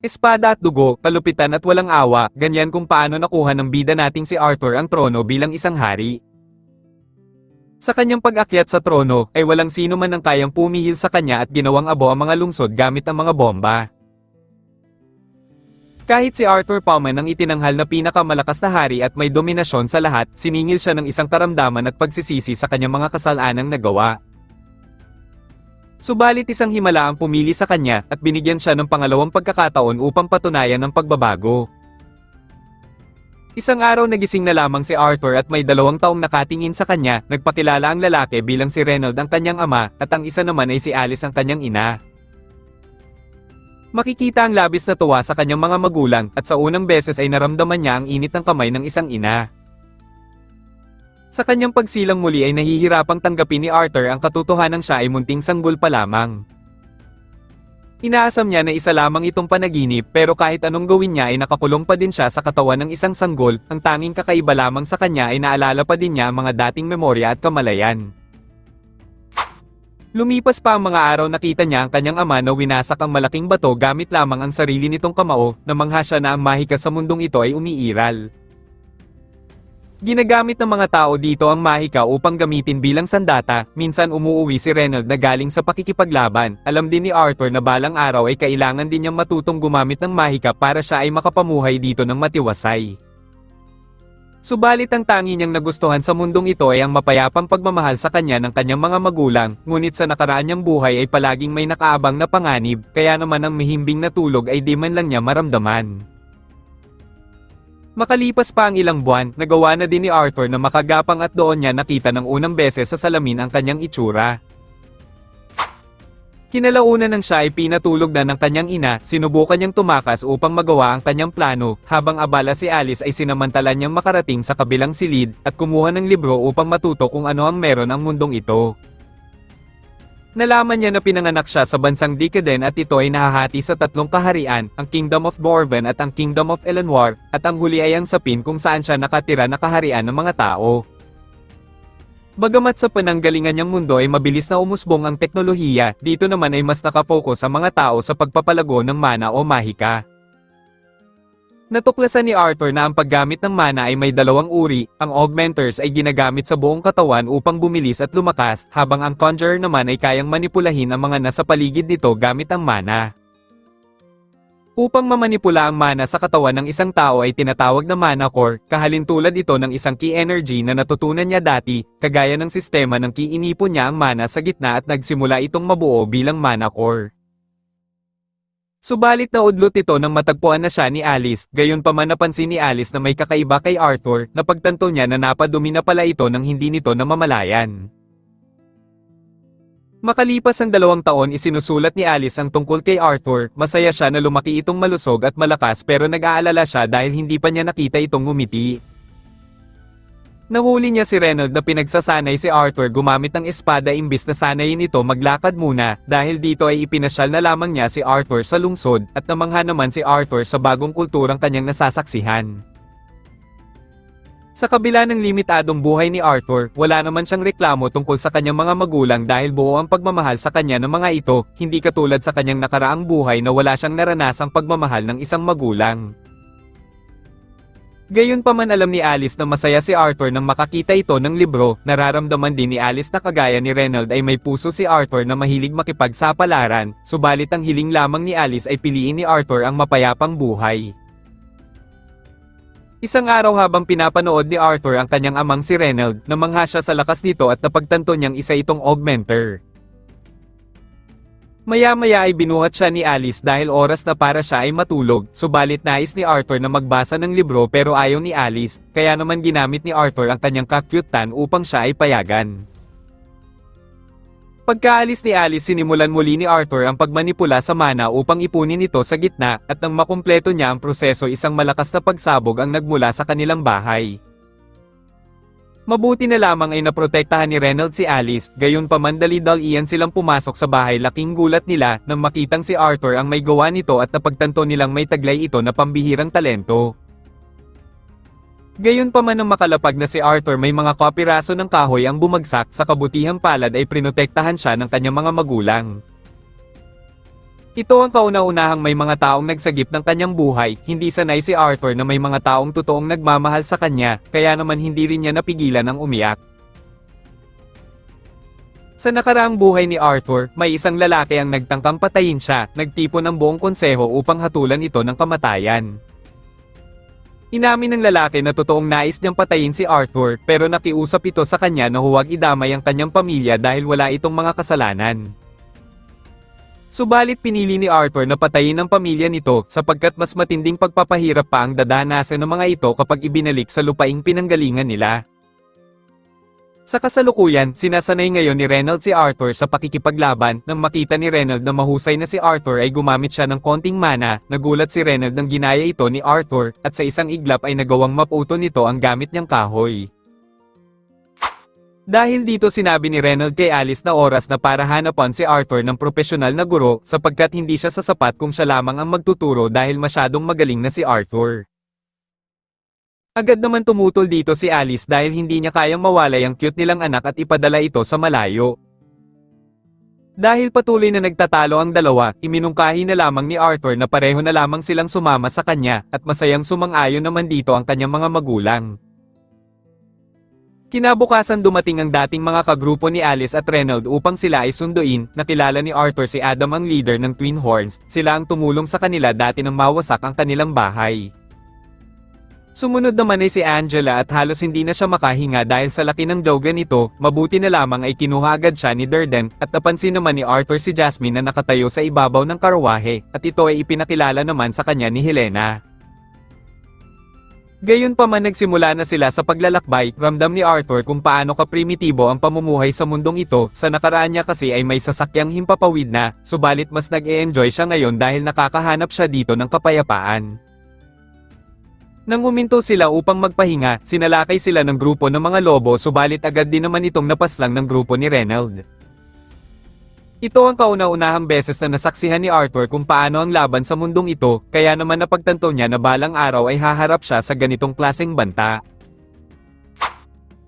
Espada at dugo, kalupitan at walang awa, ganyan kung paano nakuha ng bida nating si Arthur ang trono bilang isang hari. Sa kanyang pag-akyat sa trono, ay walang sino man ang kayang pumihil sa kanya at ginawang abo ang mga lungsod gamit ang mga bomba. Kahit si Arthur Pauman ang itinanghal na pinakamalakas na hari at may dominasyon sa lahat, siningil siya ng isang karamdaman at pagsisisi sa kanyang mga kasalanang nagawa. Subalit isang himala ang pumili sa kanya at binigyan siya ng pangalawang pagkakataon upang patunayan ang pagbabago. Isang araw nagising na lamang si Arthur at may 2 taong nakatingin sa kanya, nagpakilala ang lalaki bilang si Reynold ang kanyang ama at ang isa naman ay si Alice ang kanyang ina. Makikita ang labis na tuwa sa kanyang mga magulang at sa unang beses ay naramdaman niya ang init ng kamay ng isang ina. Sa kanyang pagsilang muli ay nahihirapang tanggapin ni Arthur ang katotohanang siya ay munting sanggol pa lamang. Inaasam niya na isa lamang itong panaginip pero kahit anong gawin niya ay nakakulong pa din siya sa katawan ng isang sanggol, ang tanging kakaiba lamang sa kanya ay naalala pa din niya ang mga dating memorya at kamalayan. Lumipas pa ang mga araw nakita niya ang kanyang ama na winasak ang malaking bato gamit lamang ang sarili nitong kamao, namangha siya na ang mahika sa mundong ito ay umiiral. Ginagamit ng mga tao dito ang mahika upang gamitin bilang sandata, minsan umuuwi si Reynold na galing sa pakikipaglaban, alam din ni Arthur na balang araw ay kailangan din niyang matutong gumamit ng mahika para siya ay makapamuhay dito ng matiwasay. Subalit ang tangi niyang nagustuhan sa mundong ito ay ang mapayapang pagmamahal sa kanya ng kanyang mga magulang, ngunit sa nakaraan niyang buhay ay palaging may nakaabang na panganib, kaya naman ang mahimbing na tulog ay di man lang niya maramdaman. Makalipas pa ang ilang buwan, nagawa na din ni Arthur na makagapang at doon niya nakita ng unang beses sa salamin ang kanyang itsura. Kinalaunan nang siya ay pinatulog na ng kanyang ina, sinubukan niyang tumakas upang magawa ang kanyang plano, habang abala si Alice ay sinamantala niyang makarating sa kabilang silid, at kumuha ng libro upang matuto kung ano ang meron ang mundong ito. Nalaman niya na pinanganak siya sa bansang Decadent at ito ay nahahati sa 3 kaharian, ang Kingdom of Borven at ang Kingdom of Eleanor, at ang huli ay ang Sapin kung saan siya nakatira na kaharian ng mga tao. Bagamat sa pananggalingan niyang mundo ay mabilis na umusbong ang teknolohiya, dito naman ay mas nakafocus ang mga tao sa pagpapalago ng mana o mahika. Natuklasan ni Arthur na ang paggamit ng mana ay may 2 uri, ang augmenters ay ginagamit sa buong katawan upang bumilis at lumakas, habang ang conjurer naman ay kayang manipulahin ang mga nasa paligid nito gamit ang mana. Upang mamanipula ang mana sa katawan ng isang tao ay tinatawag na mana core, kahalintulad ito ng isang ki energy na natutunan niya dati, kagaya ng sistema ng ki inipon niya ang mana sa gitna at nagsimula itong mabuo bilang mana core. Subalit naudlot ito nang matagpuan na siya ni Alice, gayunpaman napansin ni Alice na may kakaiba kay Arthur, napagtanto niya na napadumi na pala ito nang hindi nito namamalayan. Makalipas ang 2 taon isinusulat ni Alice ang tungkol kay Arthur, masaya siya na lumaki itong malusog at malakas pero nag-aalala siya dahil hindi pa niya nakita itong ngumiti. Nahuli niya si Reynold na pinagsasanay si Arthur gumamit ng espada imbis na sanayin ito maglakad muna, dahil dito ay ipinasyal na lamang niya si Arthur sa lungsod, at namangha naman si Arthur sa bagong kulturang kanyang nasasaksihan. Sa kabila ng limitadong buhay ni Arthur, wala naman siyang reklamo tungkol sa kanyang mga magulang dahil buo ang pagmamahal sa kanya ng mga ito, hindi katulad sa kanyang nakaraang buhay na wala siyang naranasang pagmamahal ng isang magulang. Gayunpaman alam ni Alice na masaya si Arthur nang makakita ito ng libro, nararamdaman din ni Alice na kagaya ni Reynold ay may puso si Arthur na mahilig makipagsapalaran, subalit ang hiling lamang ni Alice ay piliin ni Arthur ang mapayapang buhay. Isang araw habang pinapanood ni Arthur ang kanyang amang si Reynold, namangha siya sa lakas nito at napagtanto niyang isa itong augmenter. Maya-maya ay binuhat siya ni Alice dahil oras na para siya ay matulog, subalit nais ni Arthur na magbasa ng libro pero ayaw ni Alice, kaya naman ginamit ni Arthur ang kanyang kakyutan upang siya ay payagan. Pagkaalis ni Alice sinimulan muli ni Arthur ang pagmanipula sa mana upang ipunin ito sa gitna, at nang makumpleto niya ang proseso isang malakas na pagsabog ang nagmula sa kanilang bahay. Mabuti na lamang ay naprotektahan ni Reynold si Alice, gayunpaman dali-dalian silang pumasok sa bahay, laking gulat nila nang makitang si Arthur ang may gawa nito at napagtanto nilang may taglay ito na pambihirang talento. Gayunpaman nang makalapag na si Arthur may mga kapiraso ng kahoy ang bumagsak, sa kabutihang palad ay prinotektahan siya ng kanyang mga magulang. Ito ang kauna-unahang may mga taong nagsagip ng kanyang buhay, hindi sanay si Arthur na may mga taong totoong nagmamahal sa kanya, kaya naman hindi rin niya napigilan ang umiyak. Sa nakaraang buhay ni Arthur, may isang lalaki ang nagtangkang patayin siya, nagtipon ng buong konseho upang hatulan ito ng kamatayan. Inamin ng lalaki na totoong nais niyang patayin si Arthur, pero nakiusap ito sa kanya na huwag idamay ang kanyang pamilya dahil wala itong mga kasalanan. Subalit pinili ni Arthur na patayin ang pamilya nito sapagkat mas matinding pagpapahirap pa ang dadanasan ng mga ito kapag ibinalik sa lupaing pinanggalingan nila. Sa kasalukuyan, sinasanay ngayon ni Reynolds si Arthur sa pakikipaglaban. Nang makita ni Reynolds na mahusay na si Arthur ay gumamit siya ng konting mana, nagulat si Reynolds nang ginaya ito ni Arthur, at sa isang iglap ay nagawang maputo nito ang gamit niyang kahoy. Dahil dito sinabi ni Reynolds kay Alice na oras na para hanapan si Arthur ng propesyonal na guro sapagkat hindi siya sasapat kung siya lamang ang magtuturo dahil masyadong magaling na si Arthur. Agad naman tumutol dito si Alice dahil hindi niya kayang mawalay ang cute nilang anak at ipadala ito sa malayo. Dahil patuloy na nagtatalo ang dalawa, iminungkahi na lamang ni Arthur na pareho na lamang silang sumama sa kanya, at masayang sumang-ayon naman dito ang kanyang mga magulang. Kinabukasan dumating ang dating mga kagrupo ni Alice at Reynolds upang sila ay sunduin. Nakilala ni Arthur si Adam ang leader ng Twin Horns, sila ang tumulong sa kanila dati nang mawasak ang kanilang bahay. Sumunod naman ay si Angela at halos hindi na siya makahinga dahil sa laki ng dowga nito, mabuti na lamang ay kinuha agad siya ni Durden, at napansin naman ni Arthur si Jasmine na nakatayo sa ibabaw ng karwahe, at ito ay ipinakilala naman sa kanya ni Helena. Gayunpaman nagsimula na sila sa paglalakbay, ramdam ni Arthur kung paano kaprimitibo ang pamumuhay sa mundong ito, sa nakaraan niya kasi ay may sasakyang himpapawid na, subalit mas nag-e-enjoy siya ngayon dahil nakakahanap siya dito ng kapayapaan. Nang huminto sila upang magpahinga, sinalakay sila ng grupo ng mga lobo subalit agad din naman itong napaslang ng grupo ni Reynolds. Ito ang kauna-unahang beses na nasaksihan ni Arthur kung paano ang laban sa mundong ito, kaya naman napagtanto niya na balang araw ay haharap siya sa ganitong klaseng banta.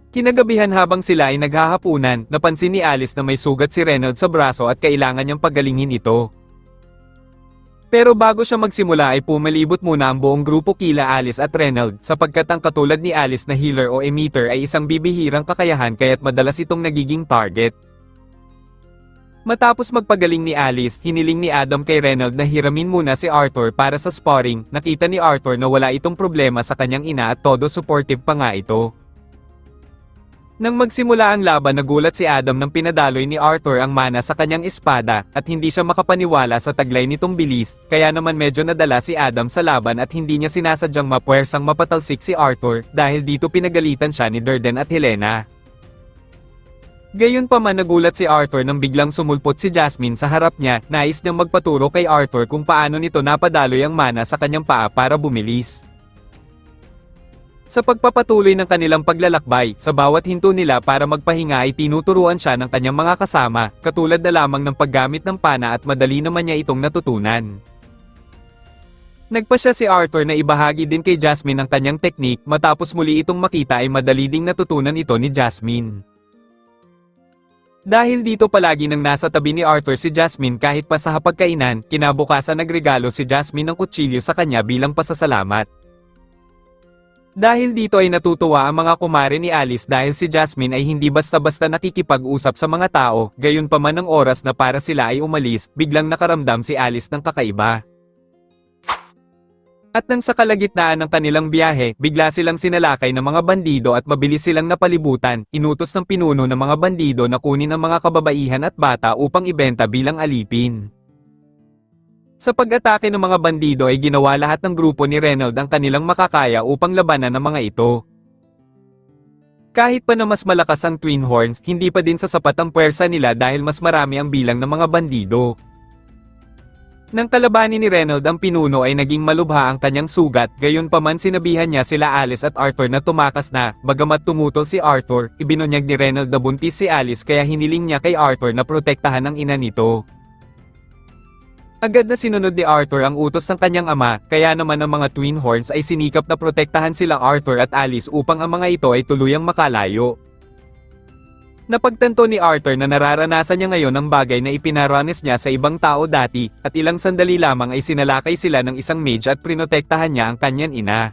Kinagabihan habang sila ay naghahapunan, napansin ni Alice na may sugat si Reynolds sa braso at kailangan niyang pagalingin ito. Pero bago siya magsimula ay pumalibot muna ang buong grupo kila Alice at Reynolds sapagkat ang katulad ni Alice na healer o emitter ay isang bibihirang kakayahan kaya't madalas itong nagiging target. Matapos magpagaling ni Alice, hiniling ni Adam kay Reynolds na hiramin muna si Arthur para sa sparring. Nakita ni Arthur na wala itong problema sa kanyang ina at todo supportive pa nga ito. Nang magsimula ang laban, nagulat si Adam nang pinadaloy ni Arthur ang mana sa kanyang espada, at hindi siya makapaniwala sa taglay nitong bilis, kaya naman medyo nadala si Adam sa laban at hindi niya sinasadyang mapuwersang mapatalsik si Arthur, dahil dito pinagalitan siya ni Durden at Helena. Gayunpaman nagulat si Arthur nang biglang sumulpot si Jasmine sa harap niya, nais niyang magpaturo kay Arthur kung paano nito napadaloy ang mana sa kanyang paa para bumilis. Sa pagpapatuloy ng kanilang paglalakbay, sa bawat hinto nila para magpahinga ay tinuturuan siya ng kanyang mga kasama, katulad na lamang ng paggamit ng pana at madali naman niya itong natutunan. Nagpasya si Arthur na ibahagi din kay Jasmine ang kanyang teknik, matapos muli itong makita ay madali ding natutunan ito ni Jasmine. Dahil dito palagi nang nasa tabi ni Arthur si Jasmine kahit pa sa hapagkainan, kinabukasan nagregalo si Jasmine ng kutsilyo sa kanya bilang pasasalamat. Dahil dito ay natutuwa ang mga kumare ni Alice dahil si Jasmine ay hindi basta-basta nakikipag-usap sa mga tao, gayunpaman ng oras na para sila ay umalis, biglang nakaramdam si Alice ng kakaiba. At nang sa kalagitnaan ng kanilang biyahe, bigla silang sinalakay ng mga bandido at mabilis silang napalibutan, inutos ng pinuno ng mga bandido na kunin ang mga kababaihan at bata upang ibenta bilang alipin. Sa pag-atake ng mga bandido ay ginawa lahat ng grupo ni Reynolds ang kanilang makakaya upang labanan ang mga ito. Kahit pa na mas malakas ang Twin Horns, hindi pa din sasapat ang puwersa nila dahil mas marami ang bilang ng mga bandido. Nang kalabanin ni Reynolds ang pinuno ay naging malubha ang kanyang sugat, gayunpaman sinabihan niya sila Alice at Arthur na tumakas na, bagamat tumutol si Arthur, ibinunyag ni Reynolds na buntis si Alice kaya hiniling niya kay Arthur na protektahan ang ina nito. Agad na sinunod ni Arthur ang utos ng kanyang ama, kaya naman ang mga Twin Horns ay sinikap na protektahan sila Arthur at Alice upang ang mga ito ay tuluyang makalayo. Napagtanto ni Arthur na nararanasan niya ngayon ang bagay na ipinaranas niya sa ibang tao dati, at ilang sandali lamang ay sinalakay sila ng isang mage at prinotektahan niya ang kanyang ina.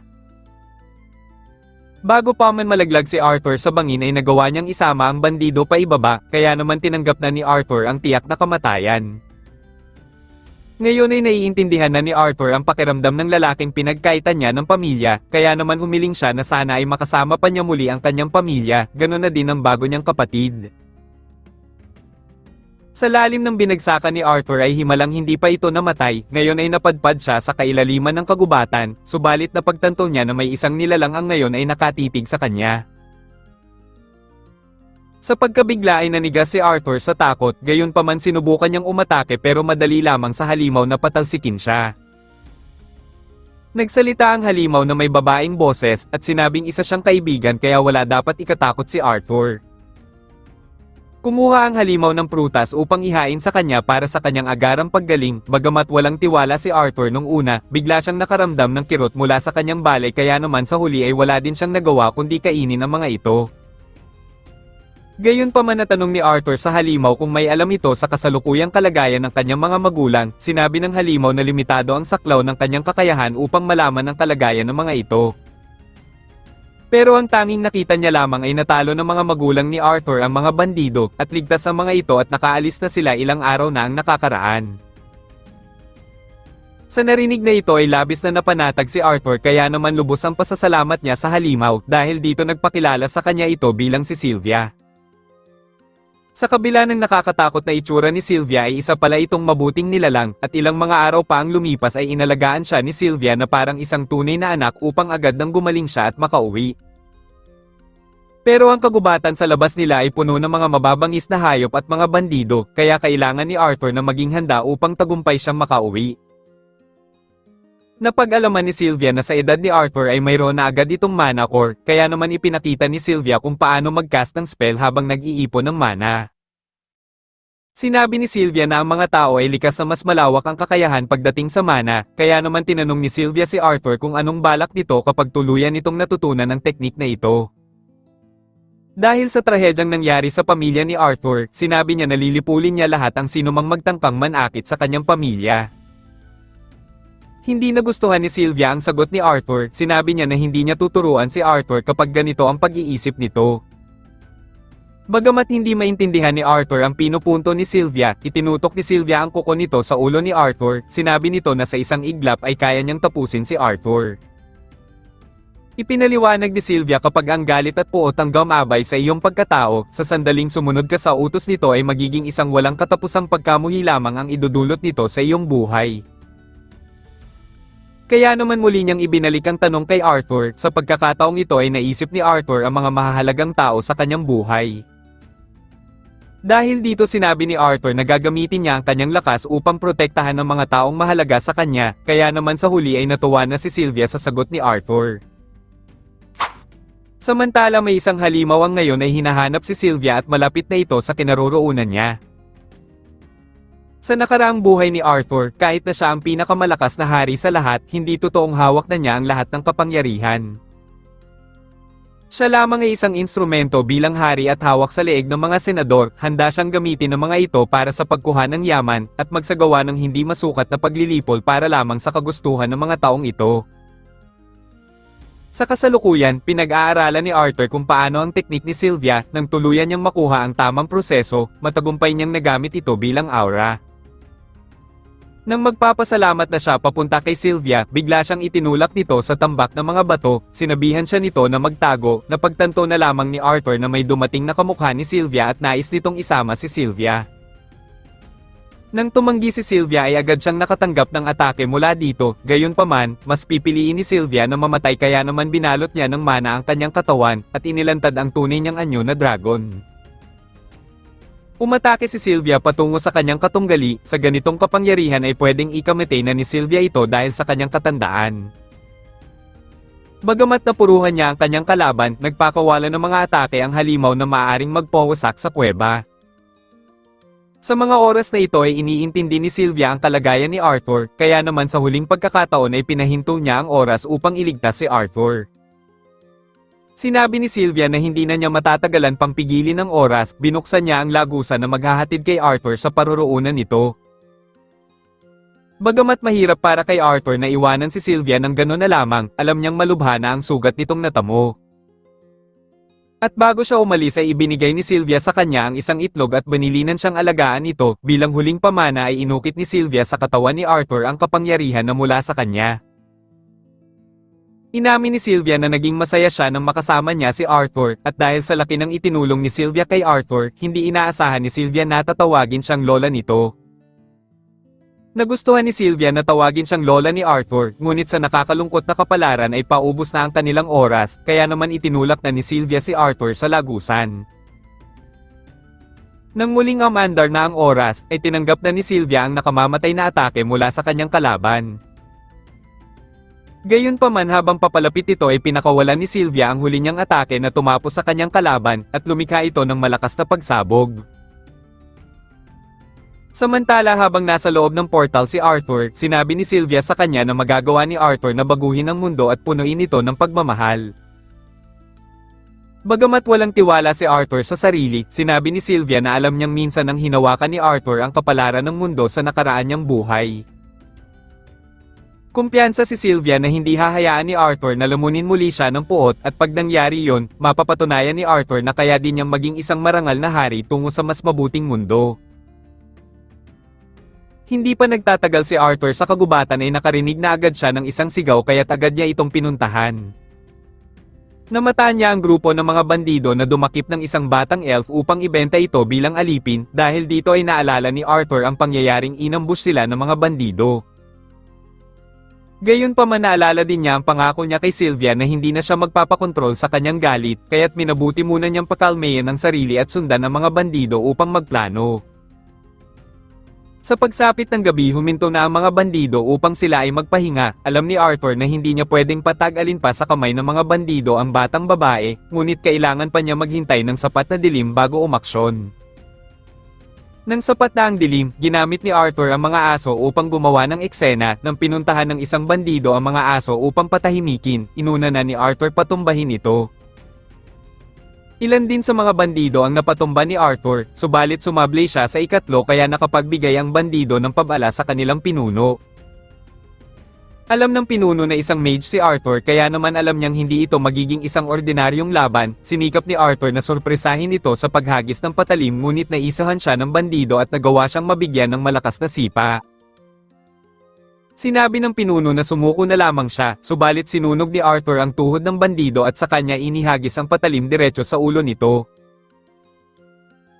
Bago pa man malaglag si Arthur sa bangin ay nagawa niyang isama ang bandido pa ibaba, kaya naman tinanggap na ni Arthur ang tiyak na kamatayan. Ngayon ay naiintindihan na ni Arthur ang pakiramdam ng lalaking pinagkaitan niya ng pamilya, kaya naman humiling siya na sana ay makasama pa niya muli ang kanyang pamilya, ganoon na din ang bago niyang kapatid. Sa lalim ng binagsakan ni Arthur ay himalang hindi pa ito namatay, ngayon ay napadpad siya sa kailaliman ng kagubatan, subalit napagtanto niya na may isang nilalang ang ngayon ay nakatitig sa kanya. Sa pagkabigla ay nanigas si Arthur sa takot, gayon pa man sinubukan niyang umatake pero madali lamang sa halimaw na patalsikin siya. Nagsalita ang halimaw na may babaeng boses at sinabing isa siyang kaibigan kaya wala dapat ikatakot si Arthur. Kumuha ang halimaw ng prutas upang ihain sa kanya para sa kanyang agarang paggaling, bagamat walang tiwala si Arthur nung una, bigla siyang nakaramdam ng kirot mula sa kanyang balay kaya naman sa huli ay wala din siyang nagawa kundi kainin ang mga ito. Gayon pa man natanong ni Arthur sa halimaw kung may alam ito sa kasalukuyang kalagayan ng kanyang mga magulang, sinabi ng halimaw na limitado ang saklaw ng kanyang kakayahan upang malaman ang kalagayan ng mga ito. Pero ang tanging nakita niya lamang ay natalo ng mga magulang ni Arthur ang mga bandido, at ligtas ang mga ito at nakaalis na sila ilang araw na ang nakakaraan. Sa narinig na ito ay labis na napanatag si Arthur kaya naman lubos ang pasasalamat niya sa halimaw dahil dito nagpakilala sa kanya ito bilang si Sylvia. Sa kabila ng nakakatakot na itsura ni Sylvia ay isa pala itong mabuting nilalang, at ilang mga araw pa ang lumipas ay inalagaan siya ni Sylvia na parang isang tunay na anak upang agad nang gumaling siya at makauwi. Pero ang kagubatan sa labas nila ay puno ng mga mababangis na hayop at mga bandido, kaya kailangan ni Arthur na maging handa upang tagumpay siyang makauwi. Napag-alaman ni Sylvia na sa edad ni Arthur ay mayroon na agad itong mana core, kaya naman ipinakita ni Sylvia kung paano mag-cast ng spell habang nag-iipon ng mana. Sinabi ni Sylvia na ang mga tao ay likas na mas malawak ang kakayahan pagdating sa mana, kaya naman tinanong ni Sylvia si Arthur kung anong balak nito kapag tuluyan itong natutunan ang teknik na ito. Dahil sa trahedyang nangyari sa pamilya ni Arthur, sinabi niya na lilipulin niya lahat ang sinumang magtangkang manakit sa kanyang pamilya. Hindi nagustuhan ni Sylvia ang sagot ni Arthur, sinabi niya na hindi niya tuturuan si Arthur kapag ganito ang pag-iisip nito. Bagamat hindi maintindihan ni Arthur ang pinupunto ni Sylvia, itinutok ni Sylvia ang kuko nito sa ulo ni Arthur, sinabi nito na sa isang iglap ay kaya niyang tapusin si Arthur. Ipinaliwanag ni Sylvia kapag ang galit at puot ang gumabay sa iyong pagkatao, sa sandaling sumunod ka sa utos nito ay magiging isang walang katapusang pagkamuhi lamang ang idudulot nito sa iyong buhay. Kaya naman muli niyang ibinalik ang tanong kay Arthur, sa pagkakataong ito ay naisip ni Arthur ang mga mahahalagang tao sa kanyang buhay. Dahil dito sinabi ni Arthur na gagamitin niya ang kanyang lakas upang protektahan ang mga taong mahalaga sa kanya, kaya naman sa huli ay natuwa na si Sylvia sa sagot ni Arthur. Samantala may isang halimaw ang ngayon ay hinahanap si Sylvia at malapit na ito sa kinaroroonan niya. Sa nakaraang buhay ni Arthur, kahit na siya ang pinakamalakas na hari sa lahat, hindi totoong hawak na niya ang lahat ng kapangyarihan. Siya lamang ay isang instrumento bilang hari at hawak sa leeg ng mga senador, handa siyang gamitin ng mga ito para sa pagkuha ng yaman, at magsagawa ng hindi masukat na paglilipol para lamang sa kagustuhan ng mga taong ito. Sa kasalukuyan, pinag-aaralan ni Arthur kung paano ang teknik ni Sylvia, nang tuluyan niyang makuha ang tamang proseso, matagumpay niyang nagamit ito bilang aura. Nang magpapasalamat na siya papunta kay Sylvia, bigla siyang itinulak nito sa tambak ng mga bato, sinabihan siya nito na magtago, napagtanto na lamang ni Arthur na may dumating na kamukha ni Sylvia at nais nitong isama si Sylvia. Nang tumanggi si Sylvia ay agad siyang nakatanggap ng atake mula dito, gayunpaman, mas pipiliin ni Sylvia na mamatay kaya naman binalot niya ng mana ang kanyang katawan, at inilantad ang tunay niyang anyo na dragon. Umatake si Sylvia patungo sa kanyang katunggali, sa ganitong kapangyarihan ay pwedeng ikamatay na ni Sylvia ito dahil sa kanyang katandaan. Bagamat napuruhan niya ang kanyang kalaban, nagpakawala ng mga atake ang halimaw na maaaring magpawasak sa kuweba. Sa mga oras na ito ay iniintindi ni Sylvia ang kalagayan ni Arthur, kaya naman sa huling pagkakataon ay pinahinto niya ang oras upang iligtas si Arthur. Sinabi ni Sylvia na hindi na niya matatagalan pang pigilin ang oras, binuksan niya ang lagusan na maghahatid kay Arthur sa paroroonan nito. Bagamat mahirap para kay Arthur na iwanan si Sylvia ng gano'n na lamang, alam niyang malubha na ang sugat nitong natamo. At bago siya umalis ay ibinigay ni Sylvia sa kanya ang isang itlog at banilinan siyang alagaan ito, bilang huling pamana ay inukit ni Sylvia sa katawan ni Arthur ang kapangyarihan na mula sa kanya. Inamin ni Sylvia na naging masaya siya nang makasama niya si Arthur, at dahil sa laki ng itinulong ni Sylvia kay Arthur, hindi inaasahan ni Sylvia na tatawagin siyang lola nito. Nagustuhan ni Sylvia na tawagin siyang lola ni Arthur, ngunit sa nakakalungkot na kapalaran ay paubos na ang kanilang oras, kaya naman itinulak na ni Sylvia si Arthur sa lagusan. Nang muling umandar na ang oras, ay tinanggap na ni Sylvia ang nakamamatay na atake mula sa kanyang kalaban. Gayunpaman habang papalapit ito ay pinakawalan ni Sylvia ang huli niyang atake na tumapos sa kanyang kalaban, at lumikha ito ng malakas na pagsabog. Samantala habang nasa loob ng portal si Arthur, sinabi ni Sylvia sa kanya na magagawa ni Arthur na baguhin ang mundo at punuin ito ng pagmamahal. Bagamat walang tiwala si Arthur sa sarili, sinabi ni Sylvia na alam niyang minsan nang hinawakan ni Arthur ang kapalaran ng mundo sa nakaraan niyang buhay. Kumpiyansa si Sylvia na hindi hahayaan ni Arthur na lamunin muli siya ng puot, at pag nangyari yon, mapapatunayan ni Arthur na kaya din niyang maging isang marangal na hari tungo sa mas mabuting mundo. Hindi pa nagtatagal si Arthur sa kagubatan ay nakarinig na agad siya ng isang sigaw kaya't agad niya itong pinuntahan. Namataan niya ang grupo ng mga bandido na dumakip ng isang batang elf upang ibenta ito bilang alipin, dahil dito ay naalala ni Arthur ang pangyayaring inambush sila ng mga bandido. Gayunpaman naalala din niya ang pangako niya kay Sylvia na hindi na siya magpapakontrol sa kanyang galit, kaya't minabuti muna niyang pakalmayan ang sarili at sundan ang mga bandido upang magplano. Sa pagsapit ng gabi huminto na ang mga bandido upang sila ay magpahinga. Alam ni Arthur na hindi niya pwedeng patag-alin pa sa kamay ng mga bandido ang batang babae, ngunit kailangan pa niya maghintay ng sapat na dilim bago umaksyon. Nang sapat na ang dilim, ginamit ni Arthur ang mga aso upang gumawa ng eksena. Nang pinuntahan ng isang bandido ang mga aso upang patahimikin, inuna na ni Arthur patumbahin ito. Ilan din sa mga bandido ang napatumba ni Arthur, subalit sumablay siya sa ikatlo kaya nakapagbigay ang bandido ng pabala sa kanilang pinuno. Alam ng pinuno na isang mage si Arthur kaya naman alam niyang hindi ito magiging isang ordinaryong laban. Sinikap ni Arthur na sorpresahin ito sa paghagis ng patalim, ngunit naisahan siya ng bandido at nagawa siyang mabigyan ng malakas na sipa. Sinabi ng pinuno na sumuko na lamang siya, subalit sinunog ni Arthur ang tuhod ng bandido at sa kanya inihagis ang patalim diretso sa ulo nito.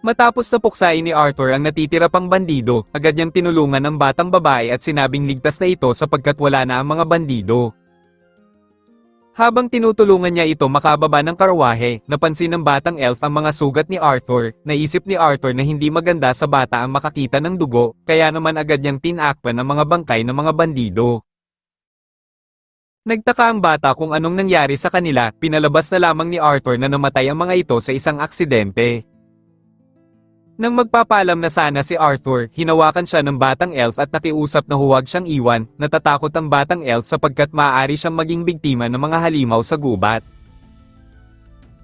Matapos na puksain ni Arthur ang natitira pang bandido, agad niyang tinulungan ang batang babae at sinabing ligtas na ito sapagkat wala na ang mga bandido. Habang tinutulungan niya ito makababa ng karwahe, napansin ng batang elf ang mga sugat ni Arthur. Naisip ni Arthur na hindi maganda sa bata ang makakita ng dugo, kaya naman agad niyang tinakpan ang mga bangkay ng mga bandido. Nagtaka ang bata kung anong nangyari sa kanila, pinalabas na lamang ni Arthur na namatay ang mga ito sa isang aksidente. Nang magpapaalam na sana si Arthur, hinawakan siya ng batang elf at nakiusap na huwag siyang iwan. Natatakot ang batang elf sapagkat maaari siyang maging biktima ng mga halimaw sa gubat.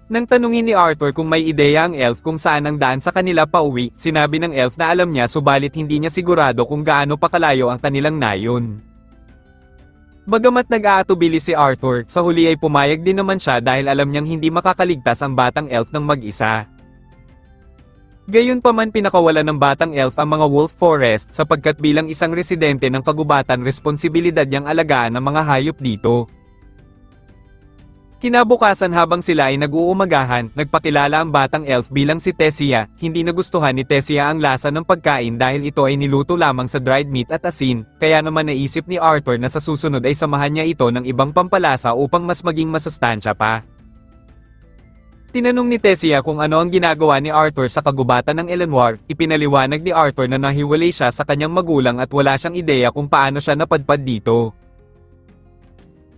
Nang tanungin ni Arthur kung may ideya ang elf kung saan ang daan sa kanila pauwi, sinabi ng elf na alam niya subalit hindi niya sigurado kung gaano pa kalayo ang kanilang nayon. Bagamat nag-aatubili si Arthur, sa huli ay pumayag din naman siya dahil alam niyang hindi makakaligtas ang batang elf ng mag-isa. Gayunpaman pinakawalan ng batang elf ang mga wolf forest sapagkat bilang isang residente ng kagubatan responsibilidad niyang alagaan ang mga hayop dito. Kinabukasan habang sila ay nag-uumagahan, nagpakilala ang batang elf bilang si Tessia. Hindi nagustuhan ni Tessia ang lasa ng pagkain dahil ito ay niluto lamang sa dried meat at asin, kaya naman naisip ni Arthur na sa susunod ay samahan niya ito ng ibang pampalasa upang mas maging masustansya pa. Tinanong ni Tessia kung ano ang ginagawa ni Arthur sa kagubatan ng Eleanor. Ipinaliwanag ni Arthur na nahiwalay siya sa kanyang magulang at wala siyang ideya kung paano siya napadpad dito.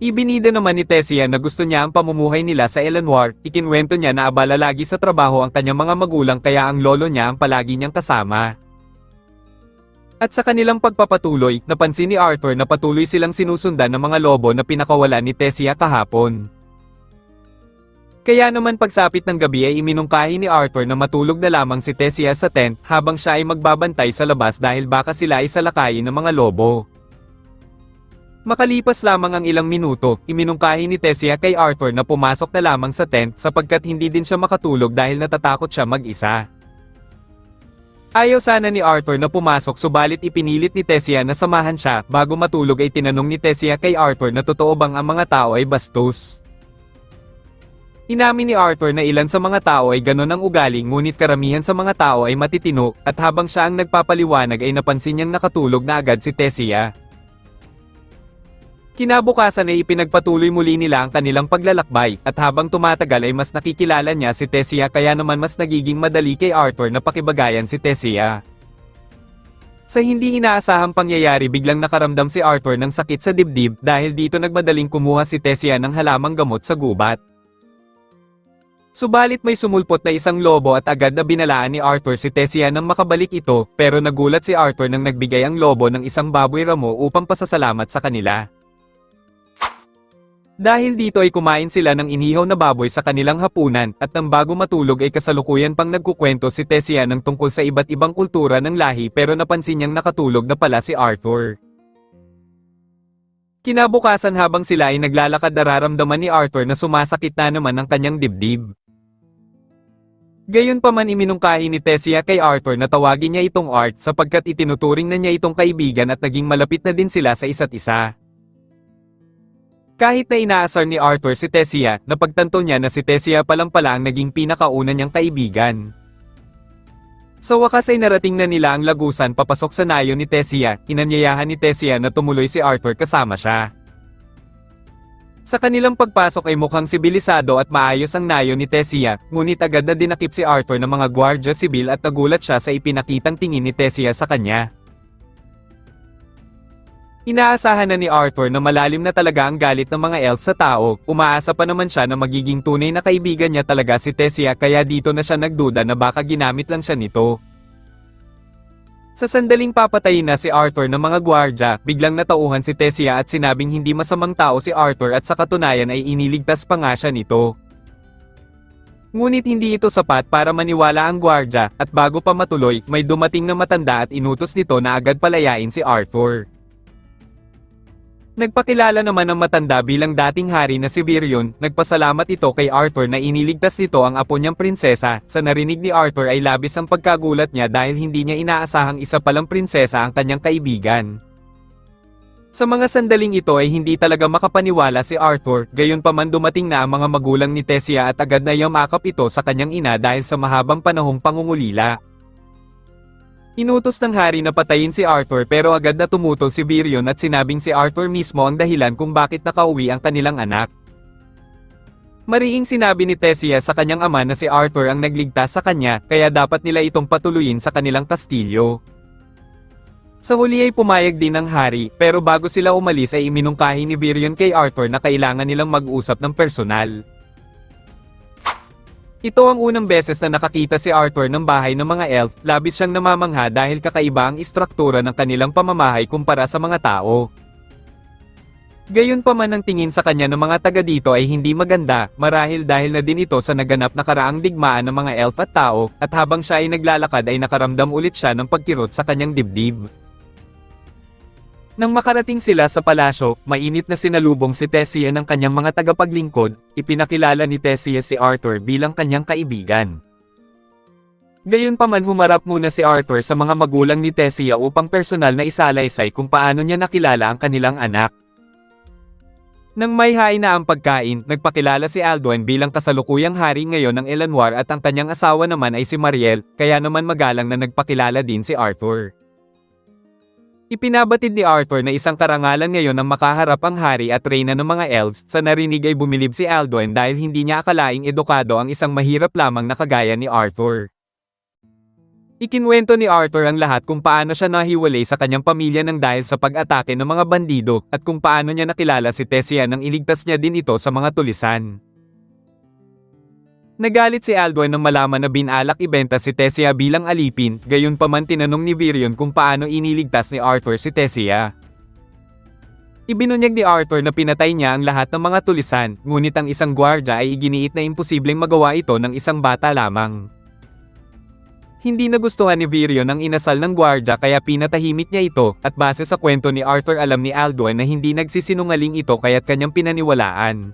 Ibinida naman ni Tessia na gusto niya ang pamumuhay nila sa Eleanor. Ikinwento niya na abala lagi sa trabaho ang kanyang mga magulang kaya ang lolo niya ang palagi niyang kasama. At sa kanilang pagpapatuloy, napansin ni Arthur na patuloy silang sinusundan ng mga lobo na pinakawalan ni Tessia kahapon. Kaya naman pagsapit ng gabi ay iminungkahi ni Arthur na matulog na lamang si Tessia sa tent habang siya ay magbabantay sa labas dahil baka sila ay salakayin ng mga lobo. Makalipas lamang ang ilang minuto, iminungkahi ni Tessia kay Arthur na pumasok na lamang sa tent sapagkat hindi din siya makatulog dahil natatakot siya mag-isa. Ayaw sana ni Arthur na pumasok subalit ipinilit ni Tessia na samahan siya. Bago matulog ay tinanong ni Tessia kay Arthur na totoo bang ang mga tao ay bastos. Inamin ni Arthur na ilan sa mga tao ay ganon ang ugali ngunit karamihan sa mga tao ay matitino, at habang siya ang nagpapaliwanag ay napansin niyang nakatulog na agad si Tessia. Kinabukasan ay ipinagpatuloy muli nila ang kanilang paglalakbay, at habang tumatagal ay mas nakikilala niya si Tessia kaya naman mas nagiging madali kay Arthur na pakibagayan si Tessia. Sa hindi inaasahang pangyayari biglang nakaramdam si Arthur ng sakit sa dibdib dahil dito nagmadaling kumuha si Tessia ng halamang gamot sa gubat. Subalit may sumulpot na isang lobo at agad na binalaan ni Arthur si Tessia nang makabalik ito, pero nagulat si Arthur nang nagbigay ang lobo ng isang baboy ramo upang pasasalamat sa kanila. Dahil dito ay kumain sila ng inihaw na baboy sa kanilang hapunan, at nang bago matulog ay kasalukuyan pang nagkukwento si Tessia ng tungkol sa iba't ibang kultura ng lahi pero napansin niyang nakatulog na pala si Arthur. Kinabukasan habang sila ay naglalakad nararamdaman ni Arthur na sumasakit na naman ang kanyang dibdib. Gayunpaman iminungkahi ni Tessia kay Arthur na tawagin niya itong Art sapagkat itinuturing na niya itong kaibigan at naging malapit na din sila sa isa't isa. Kahit na inaasar ni Arthur si Tessia, napagtanto niya na si Tessia palang pala ang naging pinakauna niyang kaibigan. Sa wakas ay narating na nila ang lagusan papasok sa nayo ni Tessia, inanyayahan ni Tessia na tumuloy si Arthur kasama siya. Sa kanilang pagpasok ay mukhang sibilisado at maayos ang nayo ni Tessia, ngunit agad na dinakip si Arthur ng mga gwardya sibil at nagulat siya sa ipinakitang tingin ni Tessia sa kanya. Inaasahan na ni Arthur na malalim na talaga ang galit ng mga elf sa tao, umaasa pa naman siya na magiging tunay na kaibigan niya talaga si Tessia kaya dito na siya nagduda na baka ginamit lang siya nito. Sa sandaling papatayin na si Arthur ng mga gwardya, biglang natauhan si Tessia at sinabing hindi masamang tao si Arthur at sa katunayan ay iniligtas pa nga siya nito. Ngunit hindi ito sapat para maniwala ang gwardya, at bago pa matuloy, may dumating na matanda at inutos nito na agad palayain si Arthur. Nagpakilala naman ang matanda bilang dating hari na si Virion, nagpasalamat ito kay Arthur na iniligtas nito ang apo niyang prinsesa. Sa narinig ni Arthur ay labis ang pagkagulat niya dahil hindi niya inaasahang isa palang prinsesa ang kanyang kaibigan. Sa mga sandaling ito ay hindi talaga makapaniwala si Arthur, gayunpaman dumating na ang mga magulang ni Tessia at agad na yamakap ito sa kanyang ina dahil sa mahabang panahong pangungulila. Inutos ng hari na patayin si Arthur pero agad na tumutol si Virion at sinabing si Arthur mismo ang dahilan kung bakit nakauwi ang kanilang anak. Mariing sinabi ni Tessia sa kanyang ama na si Arthur ang nagligtas sa kanya, kaya dapat nila itong patuluyin sa kanilang kastilyo. Sa huli ay pumayag din ang hari, pero bago sila umalis ay iminungkahi ni Virion kay Arthur na kailangan nilang mag-usap ng personal. Ito ang unang beses na nakakita si Arthur ng bahay ng mga elf, labis siyang namamangha dahil kakaiba ang istruktura ng kanilang pamamahay kumpara sa mga tao. Gayunpaman ang tingin sa kanya ng mga taga dito ay hindi maganda, marahil dahil na din ito sa naganap na karaang digmaan ng mga elf at tao, at habang siya ay naglalakad ay nakaramdam ulit siya ng pagkirot sa kanyang dibdib. Nang makarating sila sa palasyo, mainit na sinalubong si Tessia ng kanyang mga tagapaglingkod, ipinakilala ni Tessia si Arthur bilang kanyang kaibigan. Gayunpaman humarap muna si Arthur sa mga magulang ni Tessia upang personal na isalaysay kung paano niya nakilala ang kanilang anak. Nang may hain na ang pagkain, nagpakilala si Alduin bilang kasalukuyang hari ngayon ng Elanwar at ang kanyang asawa naman ay si Mariel, kaya naman magalang na nagpakilala din si Arthur. Ipinabatid ni Arthur na isang karangalan ngayon ang makaharap ang hari at reyna ng mga elves. Sa narinig ay bumilib si Alduin dahil hindi niya akalaing edukado ang isang mahirap lamang na kagaya ni Arthur. Ikinwento ni Arthur ang lahat kung paano siya nahiwalay sa kanyang pamilya nang dahil sa pag-atake ng mga bandido, at kung paano niya nakilala si Tessia nang iligtas niya din ito sa mga tulisan. Nagalit si Alduin nang malaman na binalak ibenta si Tessia bilang alipin, gayunpaman tinanong ni Virion kung paano iniligtas ni Arthur si Tessia. Ibinunyag ni Arthur na pinatay niya ang lahat ng mga tulisan, ngunit ang isang gwardya ay iginiit na imposibleng magawa ito ng isang bata lamang. Hindi nagustuhan ni Virion ang inasal ng gwardya kaya pinatahimik niya ito, at base sa kwento ni Arthur alam ni Alduin na hindi nagsisinungaling ito kaya't kanyang pinaniwalaan.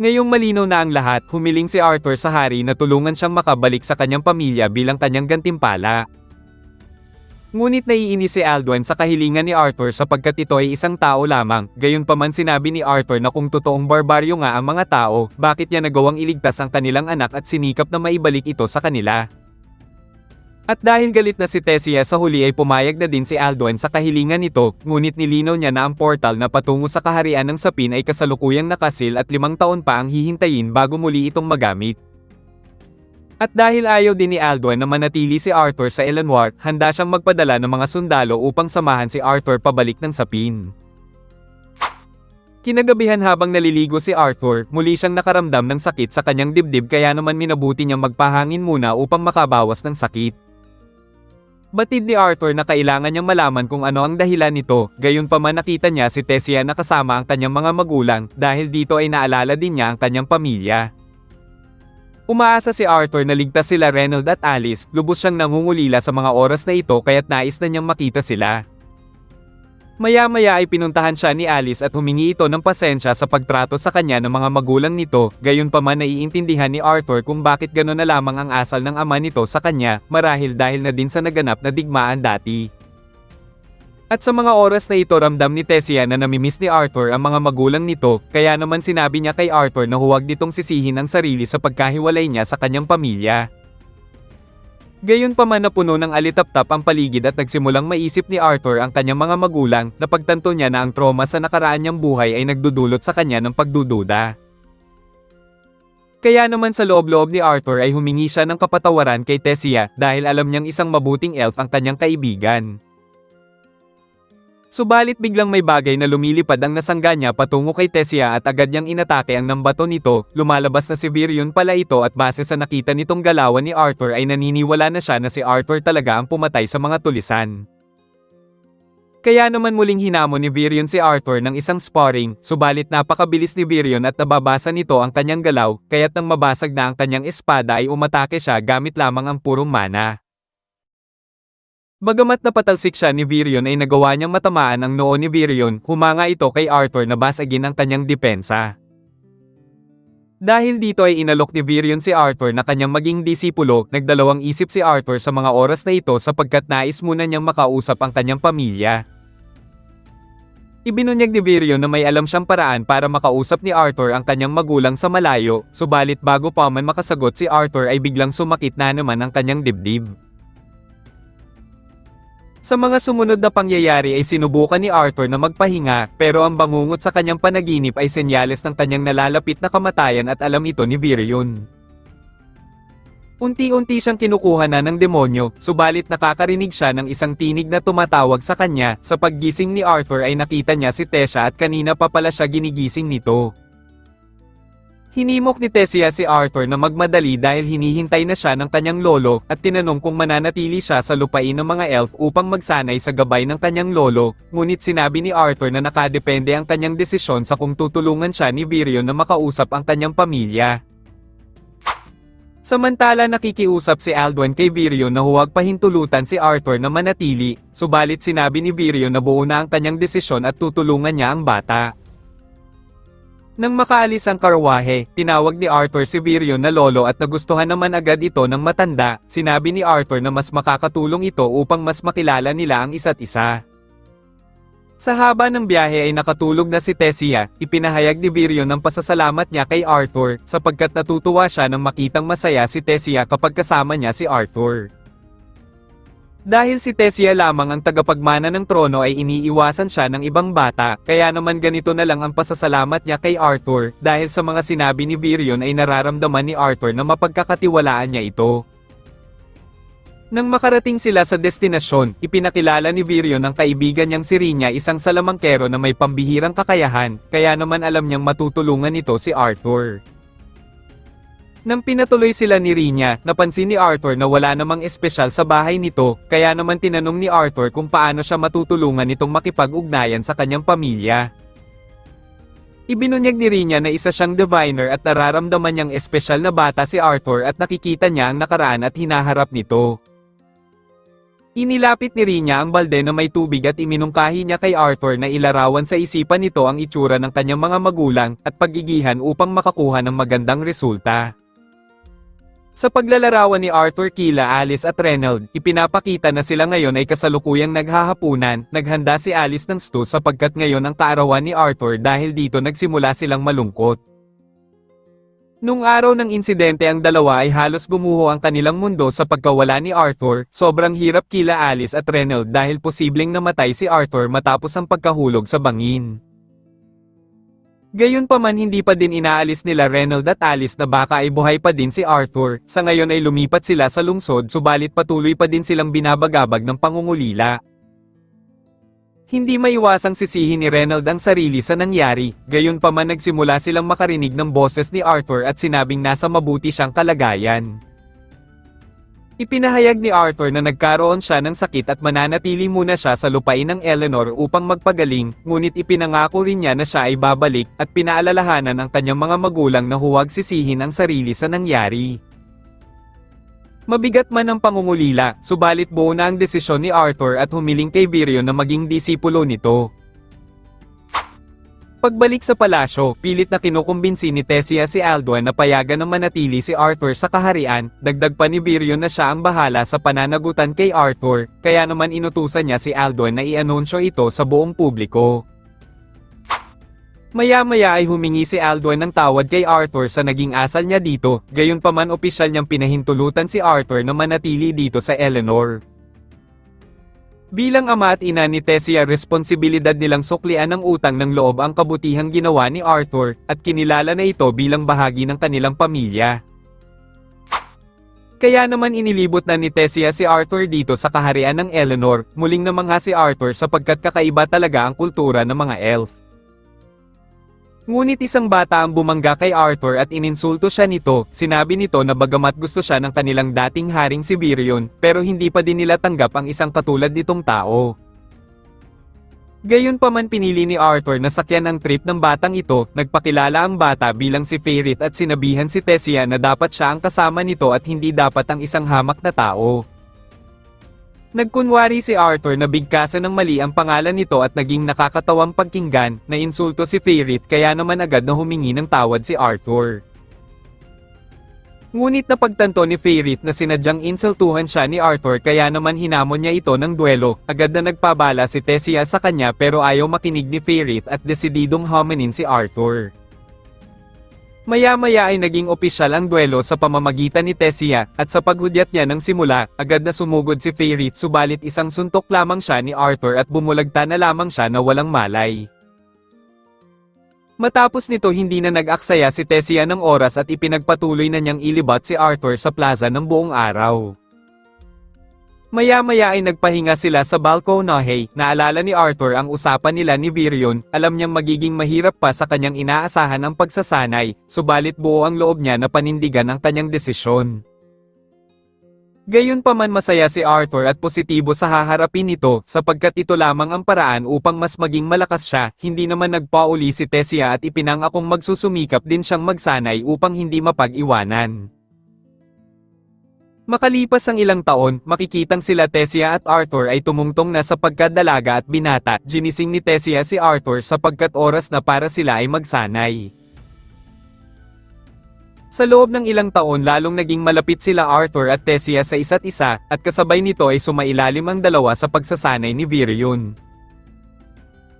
Ngayong malinaw na ang lahat, humiling si Arthur sa hari na tulungan siyang makabalik sa kanyang pamilya bilang kanyang gantimpala. Ngunit naiinis si Alduin sa kahilingan ni Arthur sapagkat ito ay isang tao lamang, gayunpaman sinabi ni Arthur na kung totoong barbaryo nga ang mga tao, bakit niya nagawang iligtas ang kanilang anak at sinikap na maibalik ito sa kanila. At dahil galit na si Tessia sa huli ay pumayag na din si Alduin sa kahilingan nito, ngunit nilinaw niya na ang portal na patungo sa kaharian ng sapin ay kasalukuyang nakasil at 5 taon pa ang hihintayin bago muli itong magamit. At dahil ayaw din ni Alduin na manatili si Arthur sa Elanwart, handa siyang magpadala ng mga sundalo upang samahan si Arthur pabalik ng sapin. Kinagabihan habang naliligo si Arthur, muli siyang nakaramdam ng sakit sa kanyang dibdib kaya naman minabuti niyang magpahangin muna upang makabawas ng sakit. Batid ni Arthur na kailangan niyang malaman kung ano ang dahilan nito, gayunpaman nakita niya si Tessia na kasama ang kanyang mga magulang, dahil dito ay naalala din niya ang kanyang pamilya. Umaasa si Arthur na ligtas sila Reynold at Alice, lubos siyang nangungulila sa mga oras na ito kaya't nais na niyang makita sila. Maya-maya ay pinuntahan siya ni Alice at humingi ito ng pasensya sa pagtrato sa kanya ng mga magulang nito, gayunpaman naiintindihan ni Arthur kung bakit gano'n na lamang ang asal ng ama nito sa kanya, marahil dahil na din sa naganap na digmaan dati. At sa mga oras na ito ramdam ni Tessia na namimiss ni Arthur ang mga magulang nito, kaya naman sinabi niya kay Arthur na huwag nitong sisihin ang sarili sa pagkahiwalay niya sa kanyang pamilya. Gayunpaman na puno ng alitaptap ang paligid at nagsimulang maisip ni Arthur ang kanyang mga magulang, napagtanto niya na ang trauma sa nakaraan niyang buhay ay nagdudulot sa kanya ng pagdududa. Kaya naman sa loob-loob ni Arthur ay humingi siya ng kapatawaran kay Tessia dahil alam niyang isang mabuting elf ang kanyang kaibigan. Subalit biglang may bagay na lumilipad ang nasangga niya patungo kay Tessia at agad niyang inatake ang nambato nito, lumalabas na si Virion pala ito at base sa nakita nitong galawan ni Arthur ay naniniwala na siya na si Arthur talaga ang pumatay sa mga tulisan. Kaya naman muling hinamon ni Virion si Arthur ng isang sparring, subalit napakabilis ni Virion at nababasa nito ang kanyang galaw, kaya't nang mabasag na ang kanyang espada ay umatake siya gamit lamang ang purong mana. Bagamat napatalsik siya ni Virion ay nagawa niyang matamaan ang noo ni Virion, humanga ito kay Arthur na basagin ang kanyang depensa. Dahil dito ay inalok ni Virion si Arthur na kanyang maging disipulo, nagdalawang isip si Arthur sa mga oras na ito sapagkat nais muna niyang makausap ang kanyang pamilya. Ibinunyag ni Virion na may alam siyang paraan para makausap ni Arthur ang kanyang magulang sa malayo, subalit bago pa man makasagot si Arthur ay biglang sumakit na naman ang kanyang dibdib. Sa mga sumunod na pangyayari ay sinubukan ni Arthur na magpahinga, pero ang bangungot sa kanyang panaginip ay senyales ng kanyang nalalapit na kamatayan at alam ito ni Virion. Unti-unti siyang kinukuha na ng demonyo, subalit nakakarinig siya ng isang tinig na tumatawag sa kanya. Sa paggising ni Arthur ay nakita niya si Tessia at kanina pa pala siya ginigising nito. Hinimok ni Tessia si Arthur na magmadali dahil hinihintay na siya ng kanyang lolo, at tinanong kung mananatili siya sa lupain ng mga elf upang magsanay sa gabay ng kanyang lolo, ngunit sinabi ni Arthur na nakadepende ang kanyang desisyon sa kung tutulungan siya ni Virion na makausap ang kanyang pamilya. Samantala nakikiusap si Alduin kay Virion na huwag pahintulutan si Arthur na manatili, subalit sinabi ni Virion na buo na ang kanyang desisyon at tutulungan niya ang bata. Nang makaalis ang karwahe, tinawag ni Arthur si Virion na lolo at nagustuhan naman agad ito ng matanda. Sinabi ni Arthur na mas makakatulong ito upang mas makilala nila ang isa't isa. Sa haba ng biyahe ay nakatulog na si Tessia, ipinahayag ni Virion ang pasasalamat niya kay Arthur, sapagkat natutuwa siya nang makitang masaya si Tessia kapag kasama niya si Arthur. Dahil si Tessia lamang ang tagapagmana ng trono ay iniiwasan siya ng ibang bata, kaya naman ganito na lang ang pasasalamat niya kay Arthur, dahil sa mga sinabi ni Virion ay nararamdaman ni Arthur na mapagkakatiwalaan niya ito. Nang makarating sila sa destinasyon, ipinakilala ni Virion ang kaibigan niyang si Rinya, isang salamangkero na may pambihirang kakayahan, kaya naman alam niyang matutulungan nito si Arthur. Nang pinatuloy sila ni Rina, napansin ni Arthur na wala namang espesyal sa bahay nito, kaya naman tinanong ni Arthur kung paano siya matutulungan nitong makipag-ugnayan sa kanyang pamilya. Ibinunyag ni Rina na isa siyang diviner at nararamdaman niyang espesyal na bata si Arthur at nakikita niya ang nakaraan at hinaharap nito. Inilapit ni Rina ang balde na may tubig at iminungkahi niya kay Arthur na ilarawan sa isipan nito ang itsura ng kanyang mga magulang at pagigihan upang makakuha ng magandang resulta. Sa paglalarawan ni Arthur kila Alice at Reynold, ipinapakita na sila ngayon ay kasalukuyang naghahapunan, naghanda si Alice ng stew sapagkat ngayon ang kaarawan ni Arthur dahil dito nagsimula silang malungkot. Nung araw ng insidente ang dalawa ay halos gumuho ang kanilang mundo sa pagkawala ni Arthur, sobrang hirap kila Alice at Reynold dahil posibleng namatay si Arthur matapos ang pagkahulog sa bangin. Gayunpaman hindi pa din inaalis nila Reynold at Alice na baka ay buhay pa din si Arthur, sa ngayon ay lumipat sila sa lungsod subalit patuloy pa din silang binabagabag ng pangungulila. Hindi maiwasang sisihin ni Reynold ang sarili sa nangyari, gayunpaman nagsimula silang makarinig ng boses ni Arthur at sinabing nasa mabuti siyang kalagayan. Ipinahayag ni Arthur na nagkaroon siya ng sakit at mananatili muna siya sa lupain ng Eleanor upang magpagaling, ngunit ipinangako rin niya na siya ay babalik at pinaalalahanan ang kanyang mga magulang na huwag sisihin ang sarili sa nangyari. Mabigat man ang pangungulila, subalit buo na ang desisyon ni Arthur at humiling kay Virion na maging disipulo nito. Pagbalik sa palasyo, pilit na kinukumbinsi ni Tessia si Alduin na payagan na manatili si Arthur sa kaharian, dagdag pa ni Virion na siya ang bahala sa pananagutan kay Arthur, kaya naman inutusan niya si Alduin na i-anunsyo ito sa buong publiko. Maya-maya ay humingi si Alduin ng tawad kay Arthur sa naging asal niya dito, gayunpaman opisyal niyang pinahintulutan si Arthur na manatili dito sa Eleanor. Bilang ama at ina ni Tessia, responsibilidad nilang suklian ng utang ng loob ang kabutihang ginawa ni Arthur, at kinilala na ito bilang bahagi ng kanilang pamilya. Kaya naman inilibot na ni Tessia si Arthur dito sa kaharian ng Eleanor, muling namangha si Arthur sapagkat kakaiba talaga ang kultura ng mga elf. Ngunit isang bata ang bumangga kay Arthur at ininsulto siya nito, sinabi nito na bagamat gusto siya ng kanilang dating haring si Virion, pero hindi pa din nila tanggap ang isang katulad nitong tao. Gayunpaman pinili ni Arthur na sakyan ang trip ng batang ito, nagpakilala ang bata bilang si Feyreath at sinabihan si Tessia na dapat siya ang kasama nito at hindi dapat ang isang hamak na tao. Nagkunwari si Arthur na bigkasan ng mali ang pangalan nito at naging nakakatawang pagkinggan, na insulto si Feyreath kaya naman agad na humingi ng tawad si Arthur. Ngunit napagtanto ni Feyreath na sinadyang insultuhan siya ni Arthur kaya naman hinamon niya ito ng duelo, agad na nagpabala si Tessia sa kanya pero ayaw makinig ni Feyreath at desididong haminin si Arthur. Maya-maya ay naging opisyal ang duelo sa pamamagitan ni Tessia, at sa paghudyat niya ng simula, agad na sumugod si Feyreath subalit isang suntok lamang siya ni Arthur at bumulagta na lamang siya na walang malay. Matapos nito hindi na nag-aksaya si Tessia ng oras at ipinagpatuloy na niyang ilibat si Arthur sa plaza ng buong araw. Maya-maya ay nagpahinga sila sa balkonahe, naalala ni Arthur ang usapan nila ni Virion, alam niyang magiging mahirap pa sa kanyang inaasahan ang pagsasanay, subalit buo ang loob niya na panindigan ang kanyang desisyon. Gayunpaman masaya si Arthur at positibo sa haharapin nito, sapagkat ito lamang ang paraan upang mas maging malakas siya, hindi naman nagpauli si Tessia at ipinangakong magsusumikap din siyang magsanay upang hindi mapag-iwanan. Makalipas ang ilang taon, makikitang sila Tessia at Arthur ay tumungtong na sa pagkadalaga at binata, ginising ni Tessia si Arthur sapagkat oras na para sila ay magsanay. Sa loob ng ilang taon lalong naging malapit sila Arthur at Tessia sa isa't isa, at kasabay nito ay sumailalim ang dalawa sa pagsasanay ni Virion.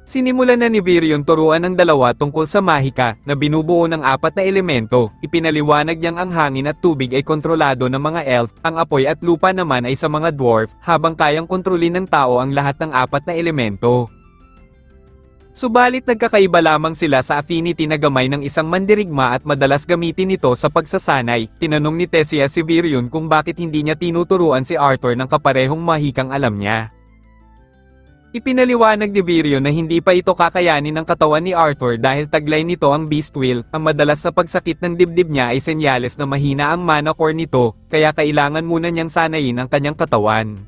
Sinimulan na ni Virion turuan ang dalawa tungkol sa mahika, na binubuo ng 4 na elemento, ipinaliwanag niyang ang hangin at tubig ay kontrolado ng mga elf, ang apoy at lupa naman ay sa mga dwarf, habang kayang kontrolin ng tao ang lahat ng 4 na elemento. Subalit nagkakaiba lamang sila sa affinity na gamay ng isang mandirigma at madalas gamitin ito sa pagsasanay. Tinanong ni Tessia si Virion kung bakit hindi niya tinuturuan si Arthur ng kaparehong mahikang alam niya. Ipinaliwanag ni Virio na hindi pa ito kakayanin ng katawan ni Arthur dahil taglay nito ang Beast Will, ang madalas na pagsakit ng dibdib niya ay senyales na mahina ang mana core nito, kaya kailangan muna niyang sanayin ang kanyang katawan.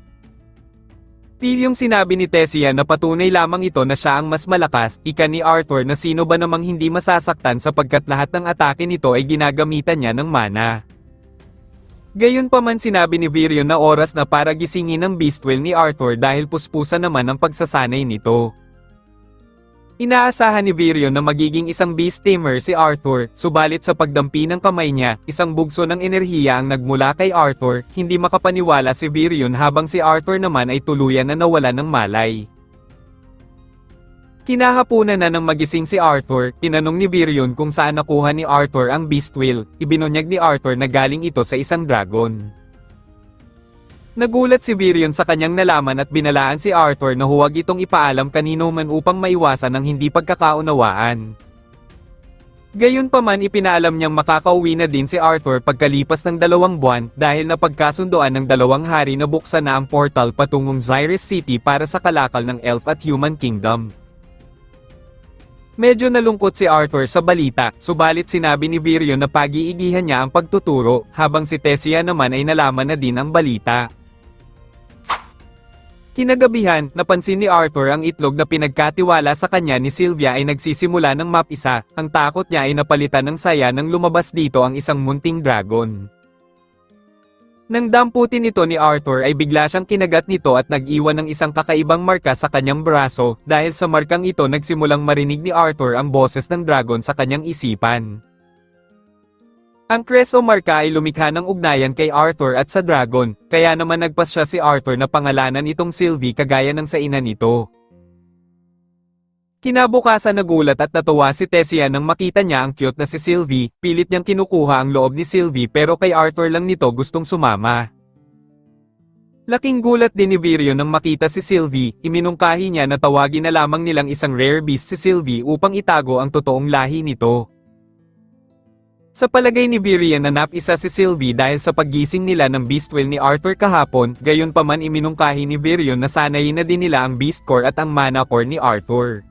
Pilyong sinabi ni Tessia na patunay lamang ito na siya ang mas malakas, ika ni Arthur na sino ba namang hindi masasaktan sapagkat lahat ng atake nito ay ginagamitan niya ng mana. Gayunpaman sinabi ni Virio na oras na para gisingin ang Beastwell ni Arthur dahil puspusan naman ang pagsasanay nito. Inaasahan ni Virio na magiging isang beast tamer si Arthur, subalit sa pagdampi ng kamay niya, isang bugso ng enerhiya ang nagmula kay Arthur, hindi makapaniwala si Virion habang si Arthur naman ay tuluyan na nawala ng malay. Kinahapunan na ng magising si Arthur, tinanong ni Virion kung saan nakuha ni Arthur ang Beast Will, ibinunyag ni Arthur na galing ito sa isang dragon. Nagulat si Virion sa kanyang nalaman at binalaan si Arthur na huwag itong ipaalam kanino man upang maiwasan ang hindi pagkakaunawaan. Gayunpaman ipinaalam niyang makakauwi na din si Arthur pagkalipas ng 2 buwan dahil napagkasundoan ng 2 hari na buksan na ang portal patungong Zyrus City para sa kalakal ng Elf at Human Kingdom. Medyo nalungkot si Arthur sa balita, subalit sinabi ni Virion na pag-iigihan niya ang pagtuturo, habang si Tessia naman ay nalaman na din ang balita. Kinagabihan, napansin ni Arthur ang itlog na pinagkatiwala sa kanya ni Sylvia ay nagsisimula ng mapisa, ang takot niya ay napalitan ng saya nang lumabas dito ang isang munting dragon. Nang damputin ito ni Arthur ay bigla siyang kinagat nito at nag-iwan ng isang kakaibang marka sa kanyang braso, dahil sa markang ito nagsimulang marinig ni Arthur ang boses ng dragon sa kanyang isipan. Ang crest o marka ay lumikha ng ugnayan kay Arthur at sa dragon, kaya naman nagpas siya si Arthur na pangalanan itong Sylvie kagaya ng sa ina nito. Kinabukasan nagulat at natuwa si Tessia nang makita niya ang cute na si Sylvie, pilit niyang kinukuha ang loob ni Sylvie pero kay Arthur lang nito gustong sumama. Laking gulat din ni Virio nang makita si Sylvie, iminungkahi niya na tawagin na lamang nilang isang rare beast si Sylvie upang itago ang totoong lahi nito. Sa palagay ni Virion na napisa si Sylvie dahil sa paggising nila ng Beastwell ni Arthur kahapon, gayunpaman iminungkahi ni Virion na sanayin na din nila ang Beast Core at ang Mana Core ni Arthur.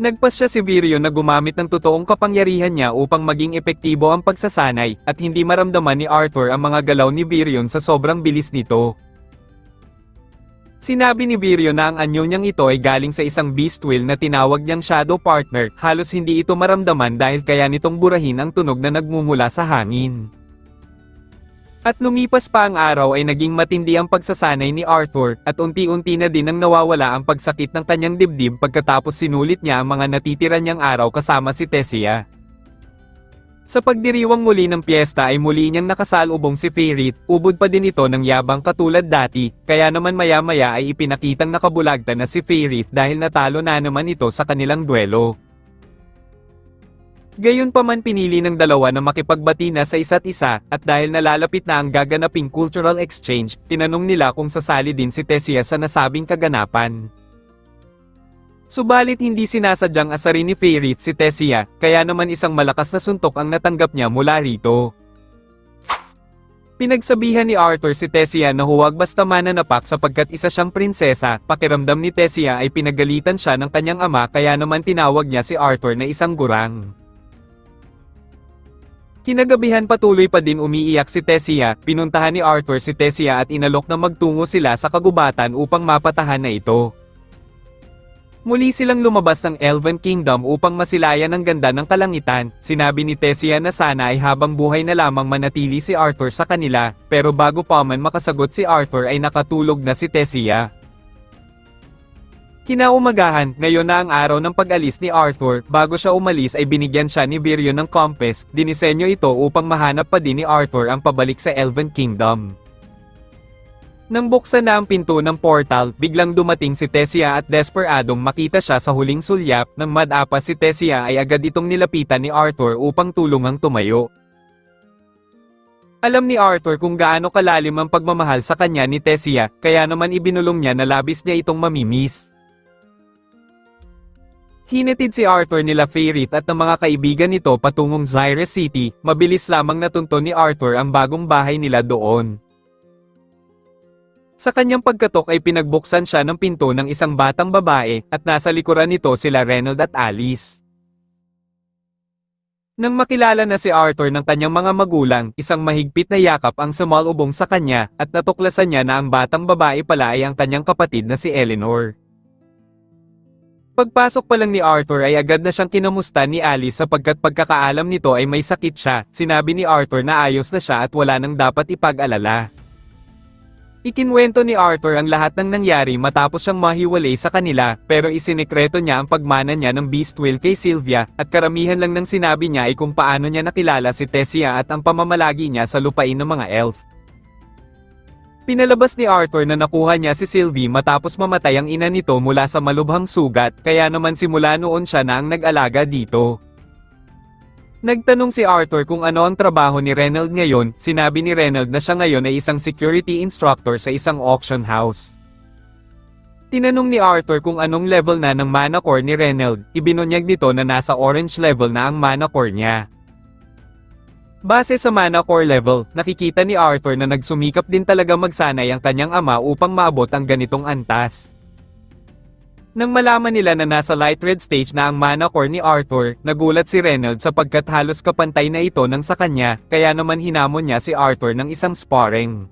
Nagpas siya si Virion na gumamit ng totoong kapangyarihan niya upang maging epektibo ang pagsasanay, at hindi maramdaman ni Arthur ang mga galaw ni Virion sa sobrang bilis nito. Sinabi ni Virion na ang anyo niyang ito ay galing sa isang beast will na tinawag niyang shadow partner, halos hindi ito maramdaman dahil kaya nitong burahin ang tunog na nagmumula sa hangin. At lumipas pa ang araw ay naging matindi ang pagsasanay ni Arthur, at unti-unti na din ang nawawala ang pagsakit ng kanyang dibdib pagkatapos sinulit niya ang mga natitira niyang araw kasama si Tessia. Sa pagdiriwang muli ng piyesta ay muli niyang nakasalubong si Faerith, ubod pa din ito ng yabang katulad dati, kaya naman maya-maya ay ipinakitang nakabulagta na si Faerith dahil natalo na naman ito sa kanilang duelo. Gayunpaman pinili ng dalawa na makipagbati na sa isa't isa, at dahil nalalapit na ang gaganaping cultural exchange, tinanong nila kung sasali din si Tessia sa nasabing kaganapan. Subalit hindi sinasadyang asarin ni Faerith si Tessia, kaya naman isang malakas na suntok ang natanggap niya mula rito. Pinagsabihan ni Arthur si Tessia na huwag basta mananapak sapagkat isa siyang prinsesa, pakiramdam ni Tessia ay pinagalitan siya ng kanyang ama kaya naman tinawag niya si Arthur na isang gurang. Kinagabihan patuloy pa din umiiyak si Tessia, pinuntahan ni Arthur si Tessia at inalok na magtungo sila sa kagubatan upang mapatahan na ito. Muli silang lumabas ng Elven Kingdom upang masilayan ang ganda ng kalangitan, sinabi ni Tessia na sana ay habang buhay na lamang manatili si Arthur sa kanila, pero bago pa man makasagot si Arthur ay nakatulog na si Tessia. Kinaumagahan, ngayon na ang araw ng pag-alis ni Arthur, bago siya umalis ay binigyan siya ni Virion ng compass, dinisenyo ito upang mahanap pa din ni Arthur ang pabalik sa Elven Kingdom. Nang buksan na ang pinto ng portal, biglang dumating si Tessia at desperadong makita siya sa huling sulyap, nang madapa si Tessia ay agad itong nilapitan ni Arthur upang tulungang tumayo. Alam ni Arthur kung gaano kalalim ang pagmamahal sa kanya ni Tessia, kaya naman ibinulong niya na labis niya itong mamimiss. Hinatid si Arthur nila Faerith at ng mga kaibigan nito patungong Zyrus City, mabilis lamang natunto ni Arthur ang bagong bahay nila doon. Sa kanyang pagkatok ay pinagbuksan siya ng pinto ng isang batang babae, at nasa likuran nito sila Reynold at Alice. Nang makilala na si Arthur ng kanyang mga magulang, isang mahigpit na yakap ang sumalubong sa kanya, at natuklasan niya na ang batang babae pala ay ang kanyang kapatid na si Eleanor. Pagpasok pa lang ni Arthur ay agad na siyang kinamusta ni Alice sapagkat pagkakaalam nito ay may sakit siya. Sinabi ni Arthur na ayos na siya at wala nang dapat ipag-alala. Ikinwento ni Arthur ang lahat ng nangyari matapos siyang mahiwalay sa kanila, pero isinikreto niya ang pagmana niya ng beast whale kay Sylvia, at karamihan lang ng sinabi niya ay kung paano niya nakilala si Tessia at ang pamamalagi niya sa lupain ng mga elf. Pinalabas ni Arthur na nakuha niya si Sylvie matapos mamatay ang ina nito mula sa malubhang sugat, kaya naman simula noon siya na ang nag-alaga dito. Nagtanong si Arthur kung ano ang trabaho ni Reynold ngayon. Sinabi ni Reynold na siya ngayon ay isang security instructor sa isang auction house. Tinanong ni Arthur kung anong level na ng mana core ni Reynold. Ibinunyag nito na nasa orange level na ang mana core niya. Base sa mana core level, nakikita ni Arthur na nagsumikap din talaga magsanay ang kanyang ama upang maabot ang ganitong antas. Nang malaman nila na nasa light red stage na ang mana core ni Arthur, nagulat si Reynold sapagkat halos kapantay na ito ng sa kanya, kaya naman hinamon niya si Arthur ng isang sparring.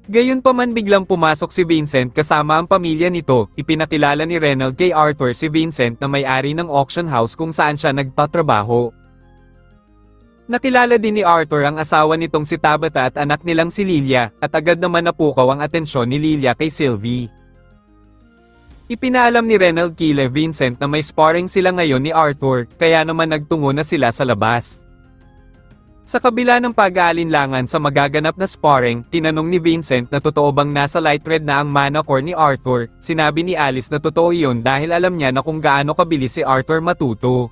Gayunpaman biglang pumasok si Vincent kasama ang pamilya nito. Ipinakilala ni Reynold kay Arthur si Vincent na may-ari ng auction house kung saan siya nagtatrabaho. Nakilala din ni Arthur ang asawa nitong si Tabitha at anak nilang si Lilia, at agad naman napukaw ang atensyon ni Lilia kay Sylvie. Ipinaalam ni Reynold kay Vincent na may sparring sila ngayon ni Arthur, kaya naman nagtungo na sila sa labas. Sa kabila ng pag-aalinlangan sa magaganap na sparring, tinanong ni Vincent na totoo bang nasa light red na ang mana core ni Arthur. Sinabi ni Alice na totoo iyon dahil alam niya na kung gaano kabilis si Arthur matuto.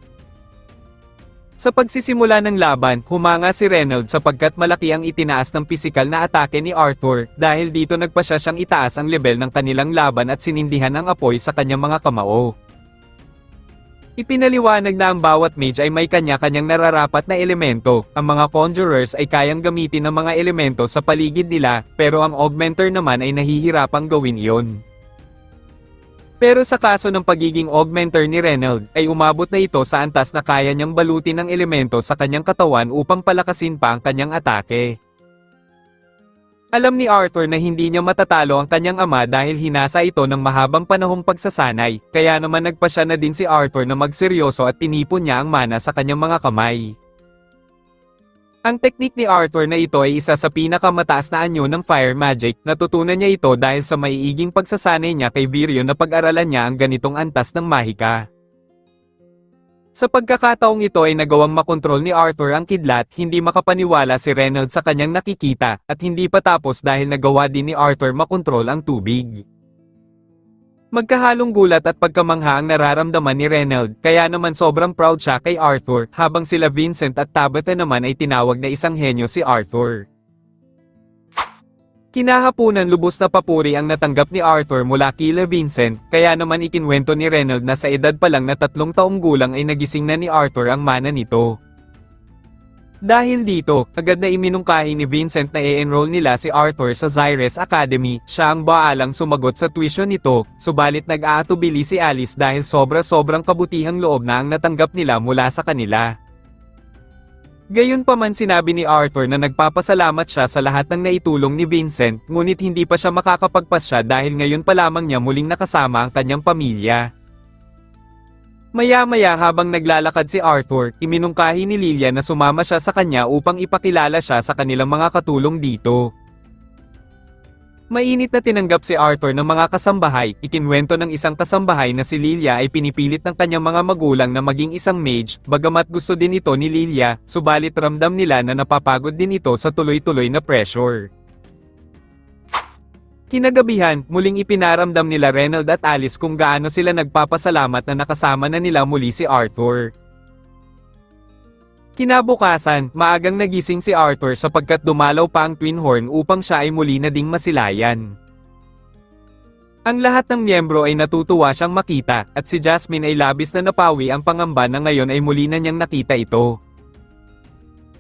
Sa pagsisimula ng laban, humanga si Reynold sapagkat malaki ang itinaas ng pisikal na atake ni Arthur, dahil dito nagpasya siyang itaas ang level ng kanilang laban at sinindihan ang apoy sa kanyang mga kamao. Ipinaliwanag na ang bawat mage ay may kanya-kanyang nararapat na elemento. Ang mga conjurers ay kayang gamitin ng mga elemento sa paligid nila, pero ang augmenter naman ay nahihirapang gawin iyon. Pero sa kaso ng pagiging augmenter ni Reynold, ay umabot na ito sa antas na kaya niyang balutin ng elemento sa kanyang katawan upang palakasin pa ang kanyang atake. Alam ni Arthur na hindi niya matatalo ang kanyang ama dahil hinasa ito ng mahabang panahong pagsasanay, kaya naman nagpasya na din si Arthur na magseryoso at tinipon niya ang mana sa kanyang mga kamay. Ang teknik ni Arthur na ito ay isa sa pinakamataas na anyo ng fire magic. Natutunan niya ito dahil sa maiiging pagsasanay niya kay Vireo na pag-aralan niya ang ganitong antas ng mahika. Sa pagkakataong ito ay nagawang makontrol ni Arthur ang kidlat, hindi makapaniwala si Reynold sa kanyang nakikita, at hindi pa tapos dahil nagawa din ni Arthur makontrol ang tubig. Magkahalong gulat at pagkamangha ang nararamdaman ni Reynold, kaya naman sobrang proud siya kay Arthur, habang sila Vincent at Tabitha naman ay tinawag na isang henyo si Arthur. Kinahapunan lubos na papuri ang natanggap ni Arthur mula kila Vincent, kaya naman ikinwento ni Reynold na sa edad pa lang na 3 taong gulang ay nagising na ni Arthur ang mana nito. Dahil dito, agad na iminungkahi ni Vincent na i-enroll nila si Arthur sa Xyres Academy. Siya ang baalang sumagot sa tuition nito, subalit nag-aatubili si Alice dahil sobrang kabutihang loob na ang natanggap nila mula sa kanila. Gayunpaman sinabi ni Arthur na nagpapasalamat siya sa lahat ng naitulong ni Vincent, ngunit hindi pa siya makakapagpasya dahil ngayon pa lamang niya muling nakasama ang kanyang pamilya. Maya-maya habang naglalakad si Arthur, iminungkahi ni Lilia na sumama siya sa kanya upang ipakilala siya sa kanilang mga katulong dito. Mainit na tinanggap si Arthur ng mga kasambahay. Ikinwento ng isang kasambahay na si Lilia ay pinipilit ng kanyang mga magulang na maging isang mage, bagamat gusto din ito ni Lilia, subalit ramdam nila na napapagod din ito sa tuloy-tuloy na pressure. Kinagabihan, muling ipinaramdam nila Reynold at Alice kung gaano sila nagpapasalamat na nakasama na nila muli si Arthur. Kinabukasan, maagang nagising si Arthur sapagkat dumalaw pa ang Twin Horn upang siya ay muli na ding masilayan. Ang lahat ng miyembro ay natutuwa siyang makita, at si Jasmine ay labis na napawi ang pangamba na ngayon ay muli na niyang nakita ito.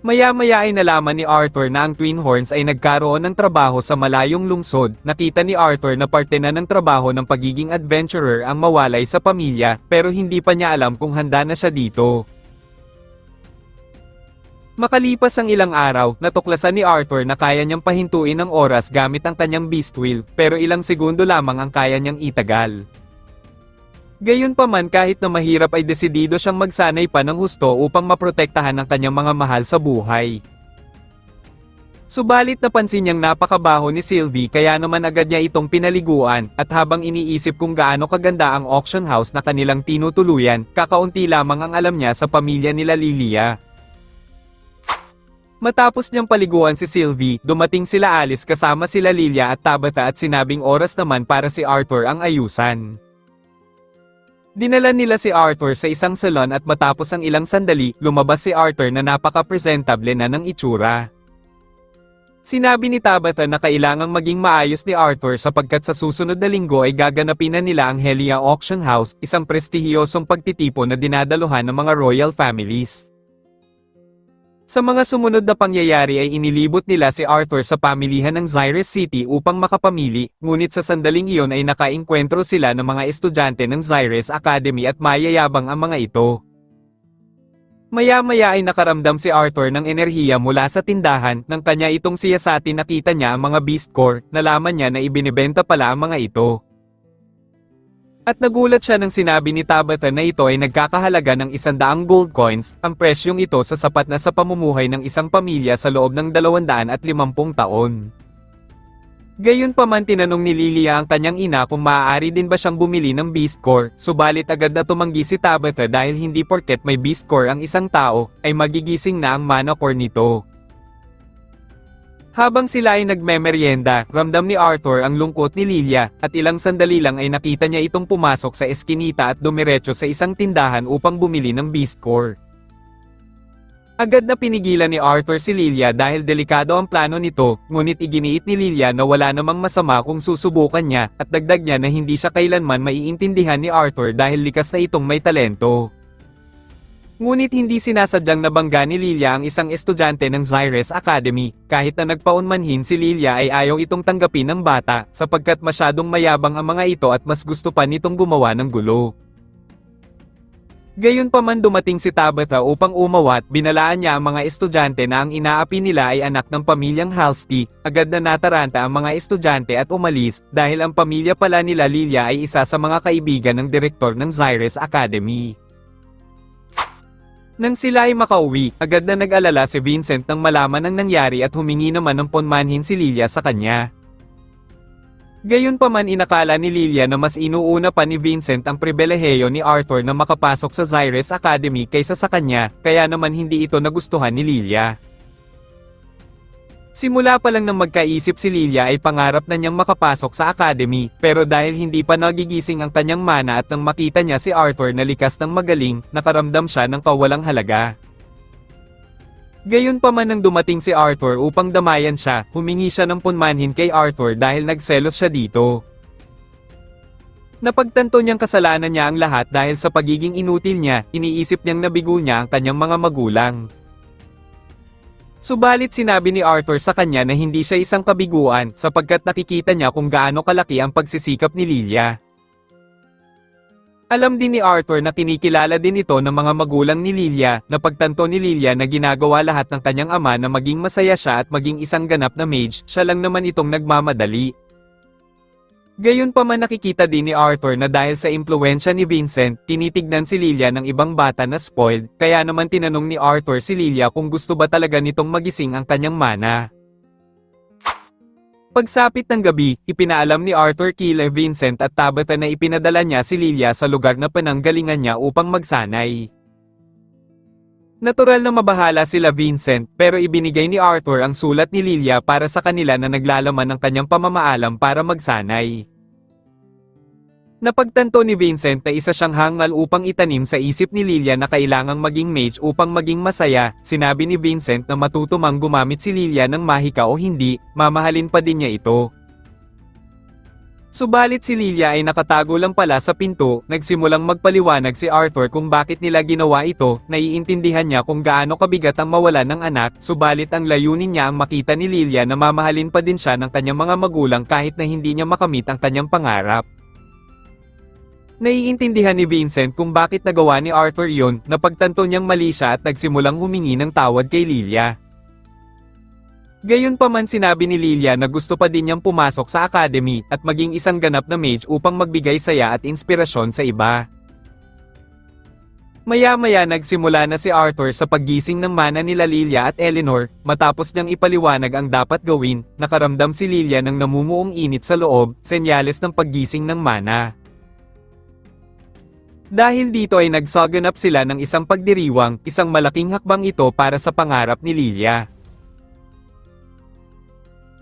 Maya-maya ay nalaman ni Arthur na ang Twin Horns ay nagkaroon ng trabaho sa malayong lungsod. Nakita ni Arthur na parte na ng trabaho ng pagiging adventurer ang mawalay sa pamilya, pero hindi pa niya alam kung handa na siya dito. Makalipas ang ilang araw, natuklasan ni Arthur na kaya niyang pahintuin ang oras gamit ang kanyang beast wheel, pero ilang segundo lamang ang kaya niyang itagal. Gayunpaman kahit na mahirap ay desidido siyang magsanay pa ng husto upang maprotektahan ang kanyang mga mahal sa buhay. Subalit napansin niyang napakabaho ni Sylvie kaya naman agad niya itong pinaliguan, at habang iniisip kung gaano kaganda ang auction house na kanilang tinutuluyan, kakaunti lamang ang alam niya sa pamilya nila Lilia. Matapos niyang paliguan si Sylvie, dumating sila Alice kasama sila Lilia at Tabitha at sinabing oras naman para si Arthur ang ayusan. Dinala nila si Arthur sa isang salon at matapos ang ilang sandali, lumabas si Arthur na napaka-presentable na ng itsura. Sinabi ni Tabitha na kailangang maging maayos ni Arthur sapagkat sa susunod na linggo ay gaganapin na nila ang Helia Auction House, isang prestihiyosong pagtitipon na dinadaluhan ng mga royal families. Sa mga sumunod na pangyayari ay inilibot nila si Arthur sa pamilihan ng Xyrus City upang makapamili, ngunit sa sandaling iyon ay nakaengkwentro sila ng mga estudyante ng Xyrus Academy at mayayabang ang mga ito. Maya-maya ay nakaramdam si Arthur ng enerhiya mula sa tindahan, nang kanya itong siyasatin nakita niya ang mga Beast Core, nalaman niya na ibinibenta pala ang mga ito. At nagulat siya nang sinabi ni Tabitha na ito ay nagkakahalaga ng 100 gold coins, ang presyong ito sa sapat na sa pamumuhay ng isang pamilya sa loob ng 250 taon. Gayunpaman tinanong ni Lilia ang kanyang ina kung maaari din ba siyang bumili ng Beast Core, subalit agad na tumanggi si Tabitha dahil hindi porket may Beast Core ang isang tao, ay magigising na ang mana core nito. Habang sila ay nagmemeryenda, ramdam ni Arthur ang lungkot ni Lilia, at ilang sandali lang ay nakita niya itong pumasok sa eskinita at dumiretso sa isang tindahan upang bumili ng Beast Core. Agad na pinigilan ni Arthur si Lilia dahil delikado ang plano nito, ngunit iginiit ni Lilia na wala namang masama kung susubukan niya, at dagdag niya na hindi siya kailanman maiintindihan ni Arthur dahil likas na itong may talento. Ngunit hindi sinasadyang nabangga ni Lilia ang isang estudyante ng Xyrus Academy, kahit na nagpaunmanhin si Lilia ay ayaw itong tanggapin ng bata, sapagkat masyadong mayabang ang mga ito at mas gusto pa nitong gumawa ng gulo. Gayunpaman dumating si Tabitha upang umawat, binalaan niya ang mga estudyante na ang inaapi nila ay anak ng pamilyang Halsty, agad na nataranta ang mga estudyante at umalis, dahil ang pamilya pala nila Lilia ay isa sa mga kaibigan ng direktor ng Xyrus Academy. Nang sila ay makauwi, agad na nag-alala si Vincent nang malaman ang nangyari at humingi naman ng ponmanhin si Lilia sa kanya. Gayunpaman inakala ni Lilia na mas inuuna pa ni Vincent ang pribilehiyo ni Arthur na makapasok sa Xyrus Academy kaysa sa kanya, kaya naman hindi ito nagustuhan ni Lilia. Simula pa lang nang magkaisip si Lilia ay pangarap na niyang makapasok sa academy, pero dahil hindi pa nagigising ang kanyang mana at nang makita niya si Arthur na likas ng magaling, nakaramdam siya ng kawalang halaga. Gayunpaman nang dumating si Arthur upang damayan siya, humingi siya ng ponmanhin kay Arthur dahil nagselos siya dito. Napagtanto niyang kasalanan niya ang lahat dahil sa pagiging inutil niya, iniisip niyang nabigo niya ang kanyang mga magulang. Subalit sinabi ni Arthur sa kanya na hindi siya isang kabiguan sapagkat nakikita niya kung gaano kalaki ang pagsisikap ni Lilia. Alam din ni Arthur na kinikilala din ito ng mga magulang ni Lilia, na pagtanto ni Lilia na ginagawa lahat ng kanyang ama na maging masaya siya at maging isang ganap na mage, siya lang naman itong nagmamadali. Gayunpaman nakikita din ni Arthur na dahil sa impluwensya ni Vincent, tinitignan si Lilia ng ibang bata na spoiled, kaya naman tinanong ni Arthur si Lilia kung gusto ba talaga nitong magising ang kanyang mana. Pagsapit ng gabi, ipinaalam ni Arthur kila Vincent at Tabitha na ipinadala niya si Lilia sa lugar na pananggalingan niya upang magsanay. Natural na mabahala sila Vincent, pero ibinigay ni Arthur ang sulat ni Lilia para sa kanila na naglalaman ng kanyang pamamaalam para magsanay. Napagtanto ni Vincent na isa siyang hangal upang itanim sa isip ni Lilia na kailangang maging mage upang maging masaya. Sinabi ni Vincent na matuto mang gumamit si Lilia ng mahika o hindi, mamahalin pa din niya ito. Subalit si Lilia ay nakatago lang pala sa pinto, nagsimulang magpaliwanag si Arthur kung bakit nila ginawa ito, naiintindihan niya kung gaano kabigat ang mawalan ng anak, subalit ang layunin niya ang makita ni Lilia na mamahalin pa din siya ng kanyang mga magulang kahit na hindi niya makamit ang kanyang pangarap. Naiintindihan ni Vincent kung bakit nagawa ni Arthur iyon, napagtanto niyang mali siya at nagsimulang humingi ng tawad kay Lilia. Gayunpaman sinabi ni Lilia na gusto pa din niyang pumasok sa academy at maging isang ganap na mage upang magbigay saya at inspirasyon sa iba. Maya-maya nagsimula na si Arthur sa paggising ng mana nila Lilia at Eleanor, matapos niyang ipaliwanag ang dapat gawin, nakaramdam si Lilia ng namumuong init sa loob, senyales ng paggising ng mana. Dahil dito ay nagsaganap sila ng isang pagdiriwang, isang malaking hakbang ito para sa pangarap ni Lilia.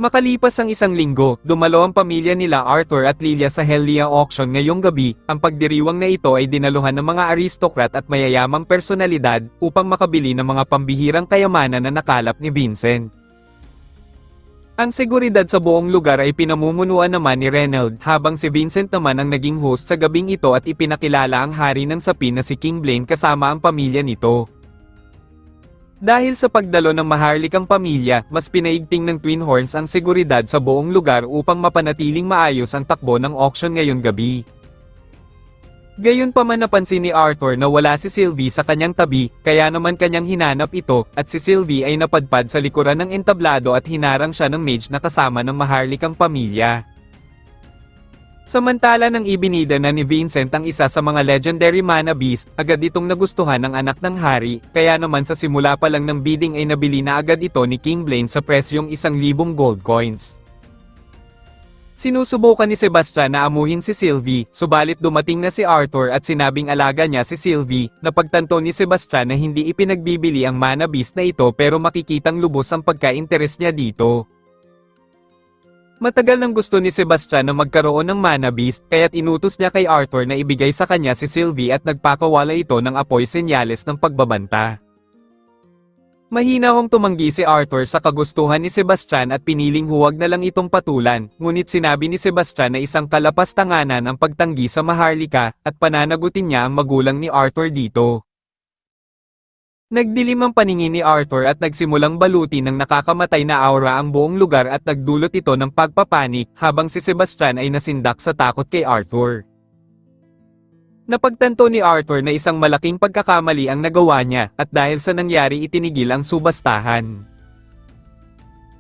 Makalipas ang isang linggo, dumalo ang pamilya nila Arthur at Lilia sa Hellia Auction ngayong gabi. Ang pagdiriwang na ito ay dinaluhan ng mga aristokrat at mayayamang personalidad upang makabili ng mga pambihirang kayamanan na nakalap ni Vincent. Ang seguridad sa buong lugar ay pinamumunuan naman ni Reynold, habang si Vincent naman ang naging host sa gabing ito at ipinakilala ang hari ng sapin na si King Blaine kasama ang pamilya nito. Dahil sa pagdalo ng maharlikang pamilya, mas pinaigting ng Twin Horns ang seguridad sa buong lugar upang mapanatiling maayos ang takbo ng auction ngayong gabi. Gayunpaman napansin ni Arthur na wala si Sylvie sa kanyang tabi, kaya naman kanyang hinanap ito, at si Sylvie ay napadpad sa likuran ng entablado at hinarang siya ng mage na kasama ng maharlikang pamilya. Samantala nang ibinida na ni Vincent ang isa sa mga legendary mana beast, agad itong nagustuhan ng anak ng hari, kaya naman sa simula pa lang ng bidding ay nabili na agad ito ni King Blaine sa presyong 1,000 gold coins. Sinusubukan ni Sebastian na amuhin si Sylvie, subalit dumating na si Arthur at sinabing alaga niya si Sylvie. Napagtanto ni Sebastian na hindi ipinagbibili ang mana beast na ito pero makikitang lubos ang pagka-interes niya dito. Matagal nang gusto ni Sebastian na magkaroon ng mana beast, kaya't inutos niya kay Arthur na ibigay sa kanya si Sylvie at nagpakawala ito ng apoy senyales ng pagbabanta. Mahinahong tumanggi si Arthur sa kagustuhan ni Sebastian at piniling huwag na lang itong patulan, ngunit sinabi ni Sebastian na isang kalapas-tanganan ang pagtanggi sa maharlika, at pananagutin niya ang magulang ni Arthur dito. Nagdilim ang paningin ni Arthur at nagsimulang balutin ng nakakamatay na aura ang buong lugar at nagdulot ito ng pagpapanik, habang si Sebastian ay nasindak sa takot kay Arthur. Napagtanto ni Arthur na isang malaking pagkakamali ang nagawa niya, at dahil sa nangyari itinigil ang subastahan.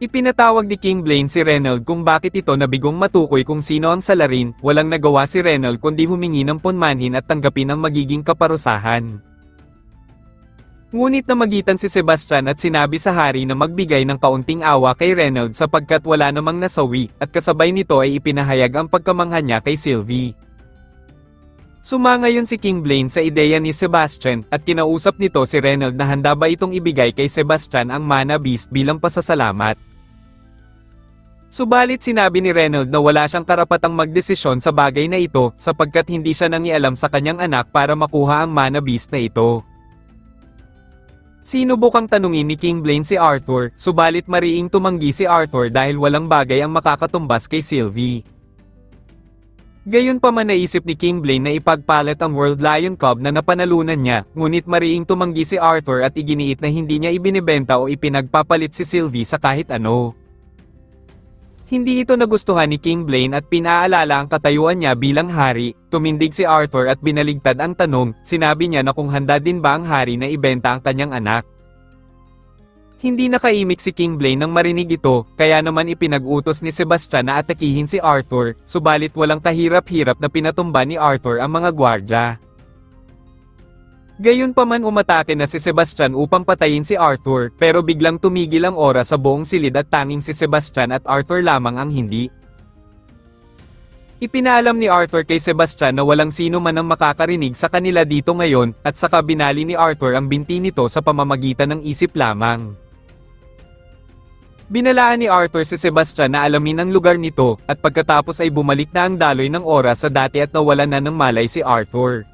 Ipinatawag ni King Blaine si Reynold kung bakit ito nabigong matukoy kung sino ang salarin. Walang nagawa si Reynold kundi humingi ng punmanhin at tanggapin ang magiging kaparusahan. Ngunit namagitan si Sebastian at sinabi sa hari na magbigay ng kaunting awa kay Reynold sapagkat wala namang nasawi, at kasabay nito ay ipinahayag ang pagkamangha niya kay Sylvie. Sumangayon si King Blaine sa ideya ni Sebastian, at kinausap nito si Reynold na handa ba itong ibigay kay Sebastian ang mana beast bilang pasasalamat. Subalit sinabi ni Reynold na wala siyang karapatang magdesisyon sa bagay na ito, sapagkat hindi siya nangialam sa kanyang anak para makuha ang mana beast na ito. Sinubukang tanungin ni King Blaine si Arthur, subalit mariing tumanggi si Arthur dahil walang bagay ang makakatumbas kay Sylvie. Gayunpaman naisip ni King Blaine na ipagpalit ang World Lion Club na napanalunan niya, ngunit mariing tumanggi si Arthur at iginiit na hindi niya ibinibenta o ipinagpapalit si Sylvie sa kahit ano. Hindi ito nagustuhan ni King Blaine at pinaalala ang katayuan niya bilang hari. Tumindig si Arthur at binaligtad ang tanong, sinabi niya na kung handa din ba ang hari na ibenta ang kanyang anak. Hindi nakaimik si King Blaine nang marinig ito, kaya naman ipinag-utos ni Sebastian na atakihin si Arthur, subalit walang kahirap-hirap na pinatumba ni Arthur ang mga gwardya. Gayunpaman umatake na si Sebastian upang patayin si Arthur, pero biglang tumigil ang oras sa buong silid at tanging si Sebastian at Arthur lamang ang hindi. Ipinaalam ni Arthur kay Sebastian na walang sino man ang makakarinig sa kanila dito ngayon, at saka binali ni Arthur ang binti nito sa pamamagitan ng isip lamang. Binalaan ni Arthur si Sebastian na alamin ang lugar nito, at pagkatapos ay bumalik na ang daloy ng oras sa dati at nawalan na ng malay si Arthur.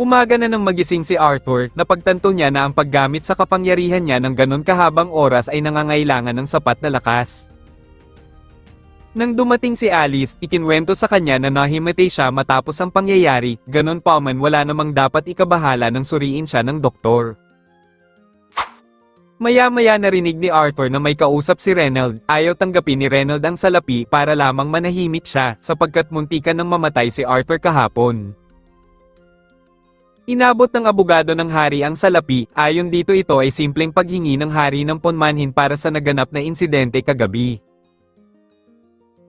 Umaga na nang magising si Arthur, napagtanto niya na ang paggamit sa kapangyarihan niya ng ganon kahabang oras ay nangangailangan ng sapat na lakas. Nang dumating si Alice, ikinwento sa kanya na nahimatay siya matapos ang pangyayari, ganon pa man wala namang dapat ikabahala nang suriin siya ng doktor. Maya-maya narinig ni Arthur na may kausap si Reynold, ayaw tanggapin ni Reynold ang salapi para lamang manahimik siya sapagkat muntikan nang mamatay si Arthur kahapon. Inabot ng abogado ng hari ang salapi, ayon dito ito ay simpleng paghingi ng hari ng ponmanhin para sa naganap na insidente kagabi.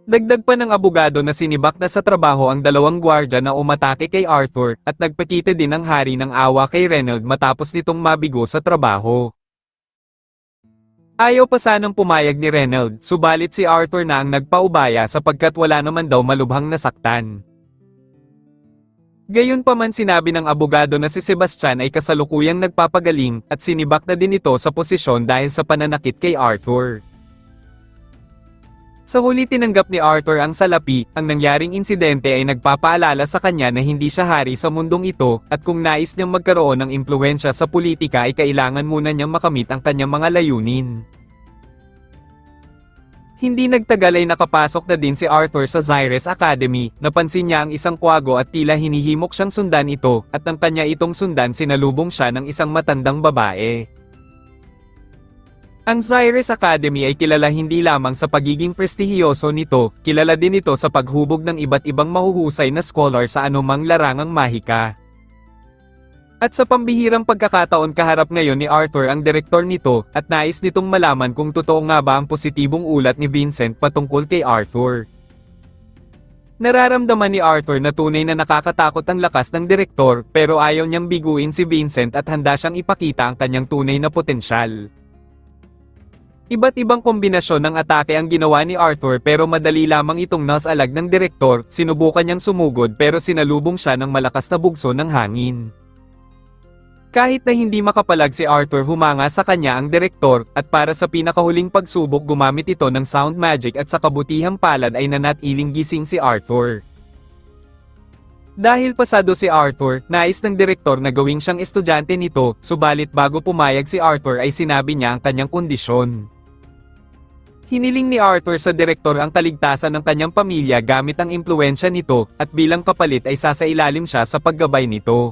Dagdag pa ng abogado na sinibak na sa trabaho ang dalawang gwardya na umatake kay Arthur, at nagpakita din ang hari ng awa kay Reynold matapos nitong mabigo sa trabaho. Ayaw pa sanang pumayag ni Reynold, subalit si Arthur na ang nagpaubaya sapagkat wala naman daw malubhang nasaktan. Gayunpaman sinabi ng abogado na si Sebastian ay kasalukuyang nagpapagaling, at sinibak na din ito sa posisyon dahil sa pananakit kay Arthur. Sa huli tinanggap ni Arthur ang salapi, ang nangyaring insidente ay nagpapaalala sa kanya na hindi siya hari sa mundong ito, at kung nais niyang magkaroon ng impluwensya sa politika ay kailangan muna niyang makamit ang kanyang mga layunin. Hindi nagtagal ay nakapasok na din si Arthur sa Zaires Academy, napansin niya ang isang kwago at tila hinihimok siyang sundan ito, at nang kanya itong sundan sinalubong siya ng isang matandang babae. Ang Zaires Academy ay kilala hindi lamang sa pagiging prestihiyoso nito, kilala din ito sa paghubog ng iba't ibang mahuhusay na scholar sa anumang larangang mahika. At sa pambihirang pagkakataon kaharap ngayon ni Arthur ang direktor nito, at nais nitong malaman kung totoo nga ba ang positibong ulat ni Vincent patungkol kay Arthur. Nararamdaman ni Arthur na tunay na nakakatakot ang lakas ng direktor, pero ayaw niyang biguin si Vincent at handa siyang ipakita ang kanyang tunay na potensyal. Iba't ibang kombinasyon ng atake ang ginawa ni Arthur pero madali lamang itong nasalag ng direktor, sinubukan niyang sumugod pero sinalubong siya ng malakas na bugso ng hangin. Kahit na hindi makapalag si Arthur humanga sa kanya ang direktor, at para sa pinakahuling pagsubok gumamit ito ng sound magic at sa kabutihang palad ay nanatiling gising si Arthur. Dahil pasado si Arthur, nais ng direktor na gawing siyang estudyante nito, subalit bago pumayag si Arthur ay sinabi niya ang kanyang kondisyon. Hiniling ni Arthur sa direktor ang kaligtasan ng kanyang pamilya gamit ang impluwensya nito, at bilang kapalit ay sasailalim siya sa paggabay nito.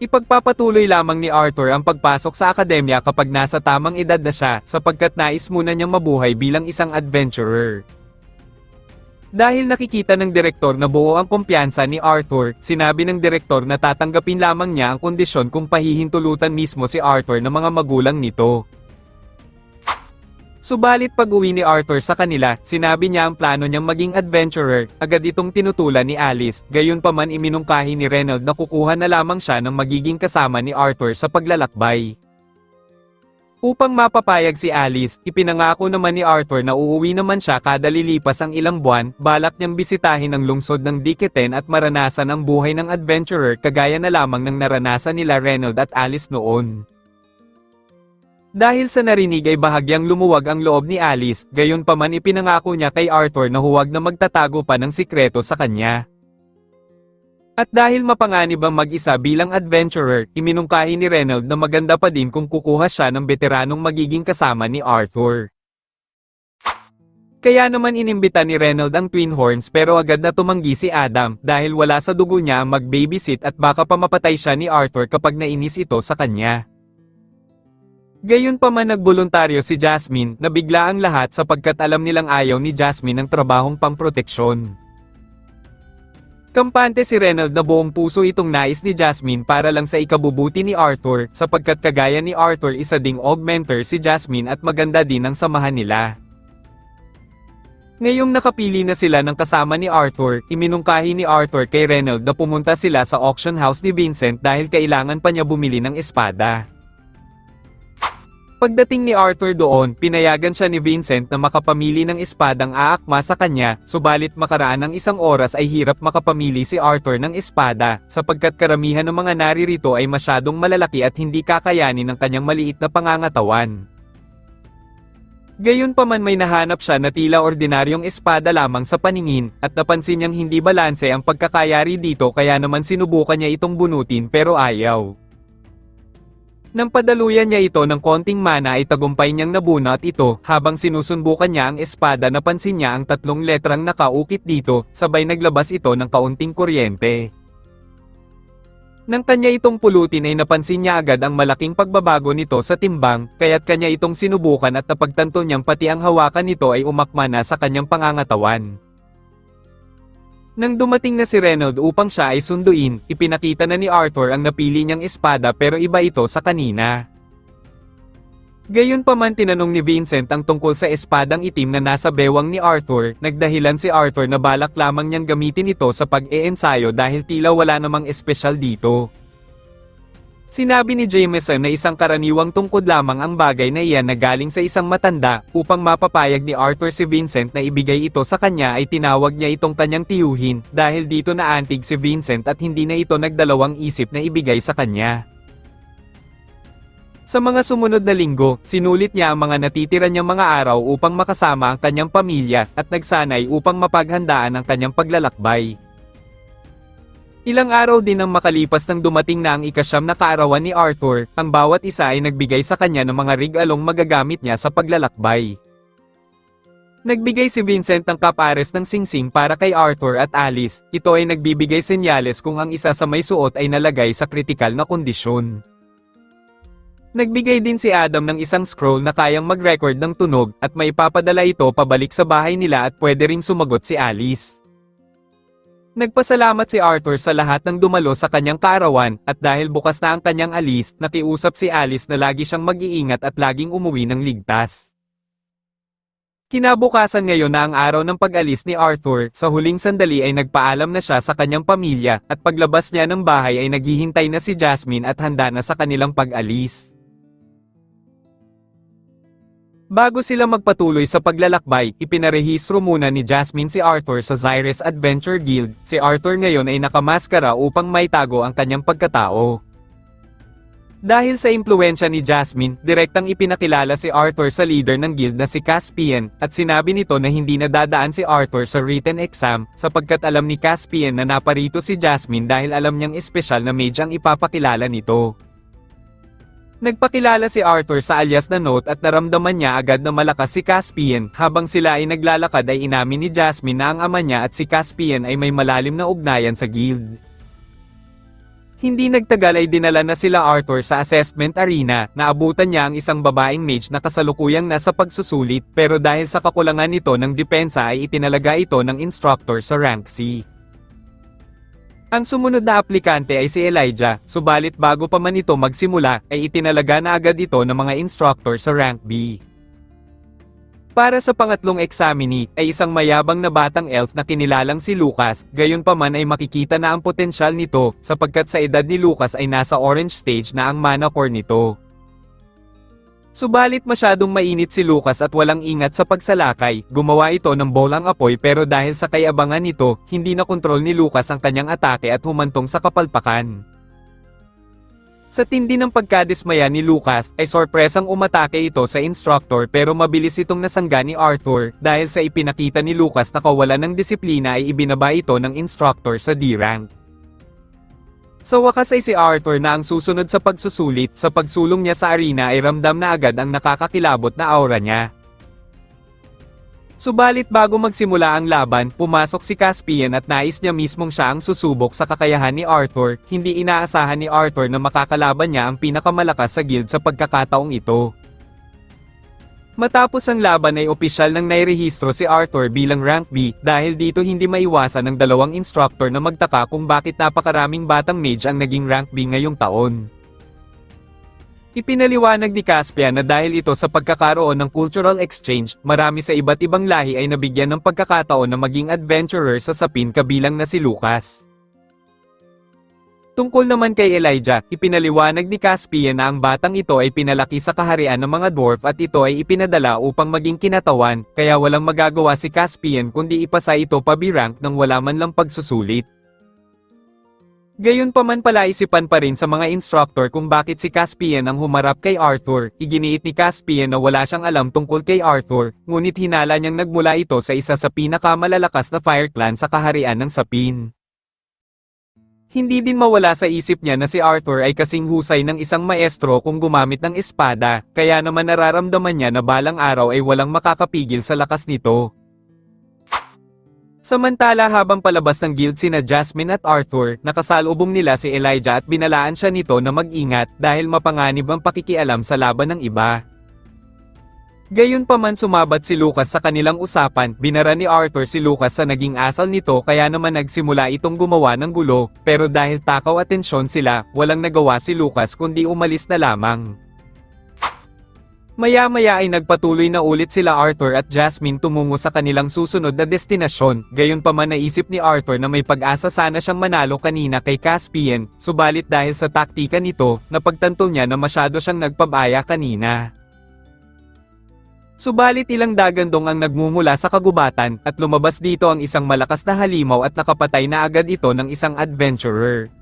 Ipagpapatuloy lamang ni Arthur ang pagpasok sa akademya kapag nasa tamang edad na siya, sapagkat nais muna niyang mabuhay bilang isang adventurer. Dahil nakikita ng direktor na buo ang kumpiyansa ni Arthur, sinabi ng direktor na tatanggapin lamang niya ang kondisyon kung pahihintulutan mismo si Arthur ng mga magulang nito. Subalit pag-uwi ni Arthur sa kanila, sinabi niya ang plano niyang maging adventurer, agad itong tinutulan ni Alice, gayunpaman iminungkahi ni Reynold na kukuha na lamang siya ng magiging kasama ni Arthur sa paglalakbay. Upang mapapayag si Alice, ipinangako naman ni Arthur na uuwi naman siya kada lilipas ang ilang buwan, balak niyang bisitahin ang lungsod ng Diketen at maranasan ang buhay ng adventurer kagaya na lamang ng naranasan nila Reynold at Alice noon. Dahil sa narinig ay bahagyang lumuwag ang loob ni Alice, gayunpaman ipinangako niya kay Arthur na huwag na magtatago pa ng sikreto sa kanya. At dahil mapanganib ang mag-isa bilang adventurer, iminungkahi ni Reynold na maganda pa din kung kukuha siya ng veteranong magiging kasama ni Arthur. Kaya naman inimbita ni Reynold ang Twin Horns pero agad na tumanggi si Adam dahil wala sa dugo niya ang mag-babysit at baka pa mapatay siya ni Arthur kapag nainis ito sa kanya. Gayunpaman nagboluntaryo si Jasmine, na bigla ang lahat sapagkat alam nilang ayaw ni Jasmine ang trabahong pangproteksyon. Kampante si Reynold na buong puso itong nais ni Jasmine para lang sa ikabubuti ni Arthur, sapagkat kagaya ni Arthur isa ding augmenter si Jasmine at maganda din ang samahan nila. Ngayong nakapili na sila ng kasama ni Arthur, iminungkahi ni Arthur kay Reynold na pumunta sila sa auction house ni Vincent dahil kailangan pa niya bumili ng espada. Pagdating ni Arthur doon, pinayagan siya ni Vincent na makapamili ng espadang aakma sa kanya, subalit makaraan ng isang oras ay hirap makapamili si Arthur ng espada, sapagkat karamihan ng mga naririto ay masyadong malalaki at hindi kakayanin ng kanyang maliit na pangangatawan. Gayunpaman may nahanap siya na tila ordinaryong espada lamang sa paningin, at napansin niyang hindi balanse ang pagkakayari dito kaya naman sinubukan niya itong bunutin pero ayaw. Nang padaluyan niya ito ng konting mana ay tagumpay niyang nabunot ito, habang sinusunbukan niya ang espada napansin niya ang 3 letrang nakaukit dito, sabay naglabas ito ng kaunting kuryente. Nang kanya itong pulutin ay napansin niya agad ang malaking pagbabago nito sa timbang, kaya't kanya itong sinubukan at napagtanto niyang pati ang hawakan nito ay umakma na sa kanyang pangangatawan. Nang dumating na si Renaud upang siya ay sunduin, ipinakita na ni Arthur ang napili niyang espada pero iba ito sa kanina. Gayunpaman tinanong ni Vincent ang tungkol sa espadang itim na nasa bewang ni Arthur, nagdahilan si Arthur na balak lamang niyang gamitin ito sa pag-eensayo dahil tila wala namang espesyal dito. Sinabi ni Jameson na isang karaniwang tungkod lamang ang bagay na iyan na galing sa isang matanda, upang mapapayag ni Arthur si Vincent na ibigay ito sa kanya ay tinawag niya itong kanyang tiyuhin, dahil dito naantig si Vincent at hindi na ito nagdalawang isip na ibigay sa kanya. Sa mga sumunod na linggo, sinulit niya ang mga natitira niyang mga araw upang makasama ang kanyang pamilya at nagsanay upang mapaghandaan ang kanyang paglalakbay. Ilang araw din ang makalipas nang dumating na ang 9 na kaarawan ni Arthur, ang bawat isa ay nagbigay sa kanya ng mga regalong magagamit niya sa paglalakbay. Nagbigay si Vincent ng kapares ng singsing para kay Arthur at Alice, ito ay nagbibigay senyales kung ang isa sa may suot ay nalagay sa kritikal na kondisyon. Nagbigay din si Adam ng isang scroll na kayang mag-record ng tunog at maipapadala ito pabalik sa bahay nila at pwede ring sumagot si Alice. Nagpasalamat si Arthur sa lahat ng dumalo sa kanyang kaarawan at dahil bukas na ang kanyang alis, nakiusap si Alice na lagi siyang mag-iingat at laging umuwi ng ligtas. Kinabukasan ngayon na ang araw ng pag-alis ni Arthur, sa huling sandali ay nagpaalam na siya sa kanyang pamilya at paglabas niya ng bahay ay naghihintay na si Jasmine at handa na sa kanilang pag-alis. Bago sila magpatuloy sa paglalakbay, ipinarehistro muna ni Jasmine si Arthur sa Zyrus Adventure Guild. Si Arthur ngayon ay nakamaskara upang maitago ang kanyang pagkatao. Dahil sa impluwensya ni Jasmine, direktang ipinakilala si Arthur sa leader ng guild na si Caspian, at sinabi nito na hindi nadadaan si Arthur sa written exam, sapagkat alam ni Caspian na naparito si Jasmine dahil alam niyang espesyal na mage ang ipapakilala nito. Nagpakilala si Arthur sa alias na Note at naramdaman niya agad na malakas si Caspian. Habang sila ay naglalakad ay inamin ni Jasmine na ang ama niya at si Caspian ay may malalim na ugnayan sa guild. Hindi nagtagal ay dinala na sila Arthur sa assessment arena, naabutan niya ang isang babaeng mage na kasalukuyang nasa pagsusulit, pero dahil sa kakulangan nito ng depensa ay itinalaga ito ng instructor sa rank C. Ang sumunod na aplikante ay si Elijah, subalit bago pa man ito magsimula, ay itinalaga na agad ito ng mga instructor sa rank B. Para sa pangatlong examinee, ay isang mayabang na batang elf na kinilalang si Lucas, gayunpaman ay makikita na ang potensyal nito, sapagkat sa edad ni Lucas ay nasa orange stage na ang mana core nito. Subalit masyadong mainit si Lucas at walang ingat sa pagsalakay, gumawa ito ng bolang apoy pero dahil sa kayabangan nito, hindi na kontrol ni Lucas ang kanyang atake at humantong sa kapalpakan. Sa tindi ng pagkadismaya ni Lucas, ay sorpresang umatake ito sa instructor pero mabilis itong nasangga ni Arthur, dahil sa ipinakita ni Lucas na kawalan ng disiplina ay ibinaba ito ng instructor sa D-rank. Sa wakas ay si Arthur na ang susunod sa pagsusulit, sa pagsulong niya sa arena ay ramdam na agad ang nakakakilabot na aura niya. Subalit bago magsimula ang laban, pumasok si Caspian at nais niya mismong siya ang susubok sa kakayahan ni Arthur. Hindi inaasahan ni Arthur na makakalaban niya ang pinakamalakas sa guild sa pagkakataong ito. Matapos ang laban ay opisyal nang nairehistro si Arthur bilang rank B, dahil dito hindi maiwasan ng dalawang instructor na magtaka kung bakit napakaraming batang mage ang naging rank B ngayong taon. Ipinaliwanag ni Caspian na dahil ito sa pagkakaroon ng cultural exchange, marami sa iba't ibang lahi ay nabigyan ng pagkakataon na maging adventurer sa sapin kabilang na si Lucas. Tungkol naman kay Elijah, ipinaliwanag ni Caspian na ang batang ito ay pinalaki sa kaharian ng mga dwarf at ito ay ipinadala upang maging kinatawan, kaya walang magagawa si Caspian kundi ipasa ito pa B-rank nang wala man lang pagsusulit. Gayunpaman palaisipan pa rin sa mga instructor kung bakit si Caspian ang humarap kay Arthur. Iginiit ni Caspian na wala siyang alam tungkol kay Arthur, ngunit hinala niyang nagmula ito sa isa sa pinakamalalakas na fire clan sa kaharian ng sapin. Hindi din mawala sa isip niya na si Arthur ay kasing husay ng isang maestro kung gumamit ng espada, kaya naman nararamdaman niya na balang araw ay walang makakapigil sa lakas nito. Samantala habang palabas ng guild sina Jasmine at Arthur, nakasalubong nila si Elijah at binalaan siya nito na mag-ingat dahil mapanganib ang pakikialam sa laban ng iba. Gayunpaman sumabat si Lucas sa kanilang usapan, binara ni Arthur si Lucas sa naging asal nito kaya naman nagsimula itong gumawa ng gulo, pero dahil takaw atensyon sila, walang nagawa si Lucas kundi umalis na lamang. Maya-maya ay nagpatuloy na ulit sila Arthur at Jasmine tumungo sa kanilang susunod na destinasyon, gayunpaman naisip ni Arthur na may pag-asa sana siyang manalo kanina kay Caspian, subalit dahil sa taktika nito, napagtanto niya na masyado siyang nagpabaya kanina. Subalit ilang dagandong ang nagmumula sa kagubatan, at lumabas dito ang isang malakas na halimaw at nakapatay na agad ito ng isang adventurer.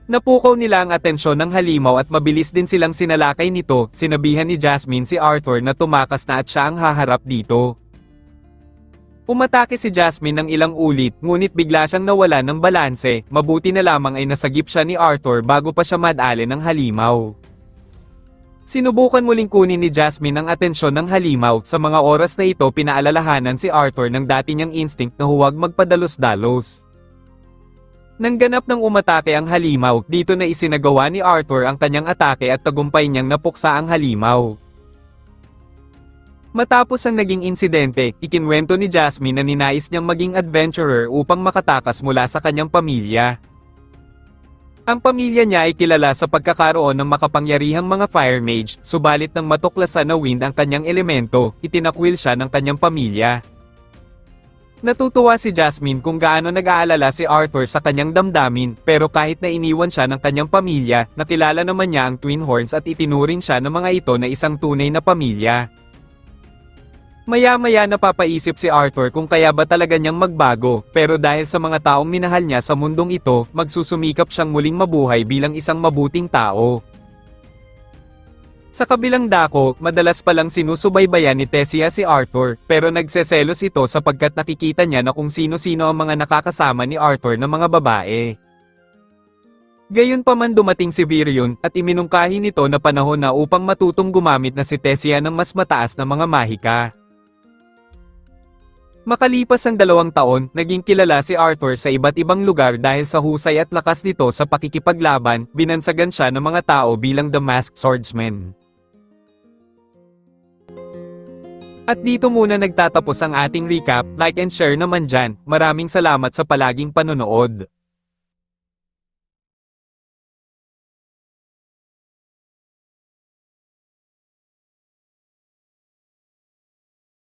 Napukaw nila ang atensyon ng halimaw at mabilis din silang sinalakay nito, sinabihan ni Jasmine si Arthur na tumakas na at siya ang haharap dito. Umatake si Jasmine ng ilang ulit, ngunit bigla siyang nawala ng balanse, mabuti na lamang ay nasagip siya ni Arthur bago pa siya madali ng halimaw. Sinubukan muling kunin ni Jasmine ang atensyon ng halimaw, sa mga oras na ito pinaalalahanan si Arthur ng dati niyang instinct na huwag magpadalos-dalos. Nang ganap ng umatake ang halimaw, dito na isinagawa ni Arthur ang kanyang atake at tagumpay niyang napuksa ang halimaw. Matapos ang naging insidente, ikinwento ni Jasmine na ninais niyang maging adventurer upang makatakas mula sa kanyang pamilya. Ang pamilya niya ay kilala sa pagkakaroon ng makapangyarihang mga fire mage, subalit nang matuklasan na wind ang kanyang elemento, itinakwil siya ng kanyang pamilya. Natutuwa si Jasmine kung gaano nag-aalala si Arthur sa kanyang damdamin, pero kahit na iniwan siya ng kanyang pamilya, nakilala naman niya ang Twin Horns at itinuring siya ng mga ito na isang tunay na pamilya. Maya-maya napapaisip si Arthur kung kaya ba talaga niyang magbago, pero dahil sa mga taong minahal niya sa mundong ito, magsusumikap siyang muling mabuhay bilang isang mabuting tao. Sa kabilang dako, madalas palang sinusubaybayan ni Tessia si Arthur, pero nagseselos ito sapagkat nakikita niya na kung sino-sino ang mga nakakasama ni Arthur na mga babae. Gayunpaman dumating si Virion, at iminungkahi nito na panahon na upang matutong gumamit na si Tessia ng mas mataas na mga mahika. Makalipas ang 2 taon, naging kilala si Arthur sa iba't ibang lugar dahil sa husay at lakas nito sa pakikipaglaban, binansagan siya ng mga tao bilang The Masked Swordsman. At dito muna nagtatapos ang ating recap, like and share naman dyan, maraming salamat sa palaging panonood.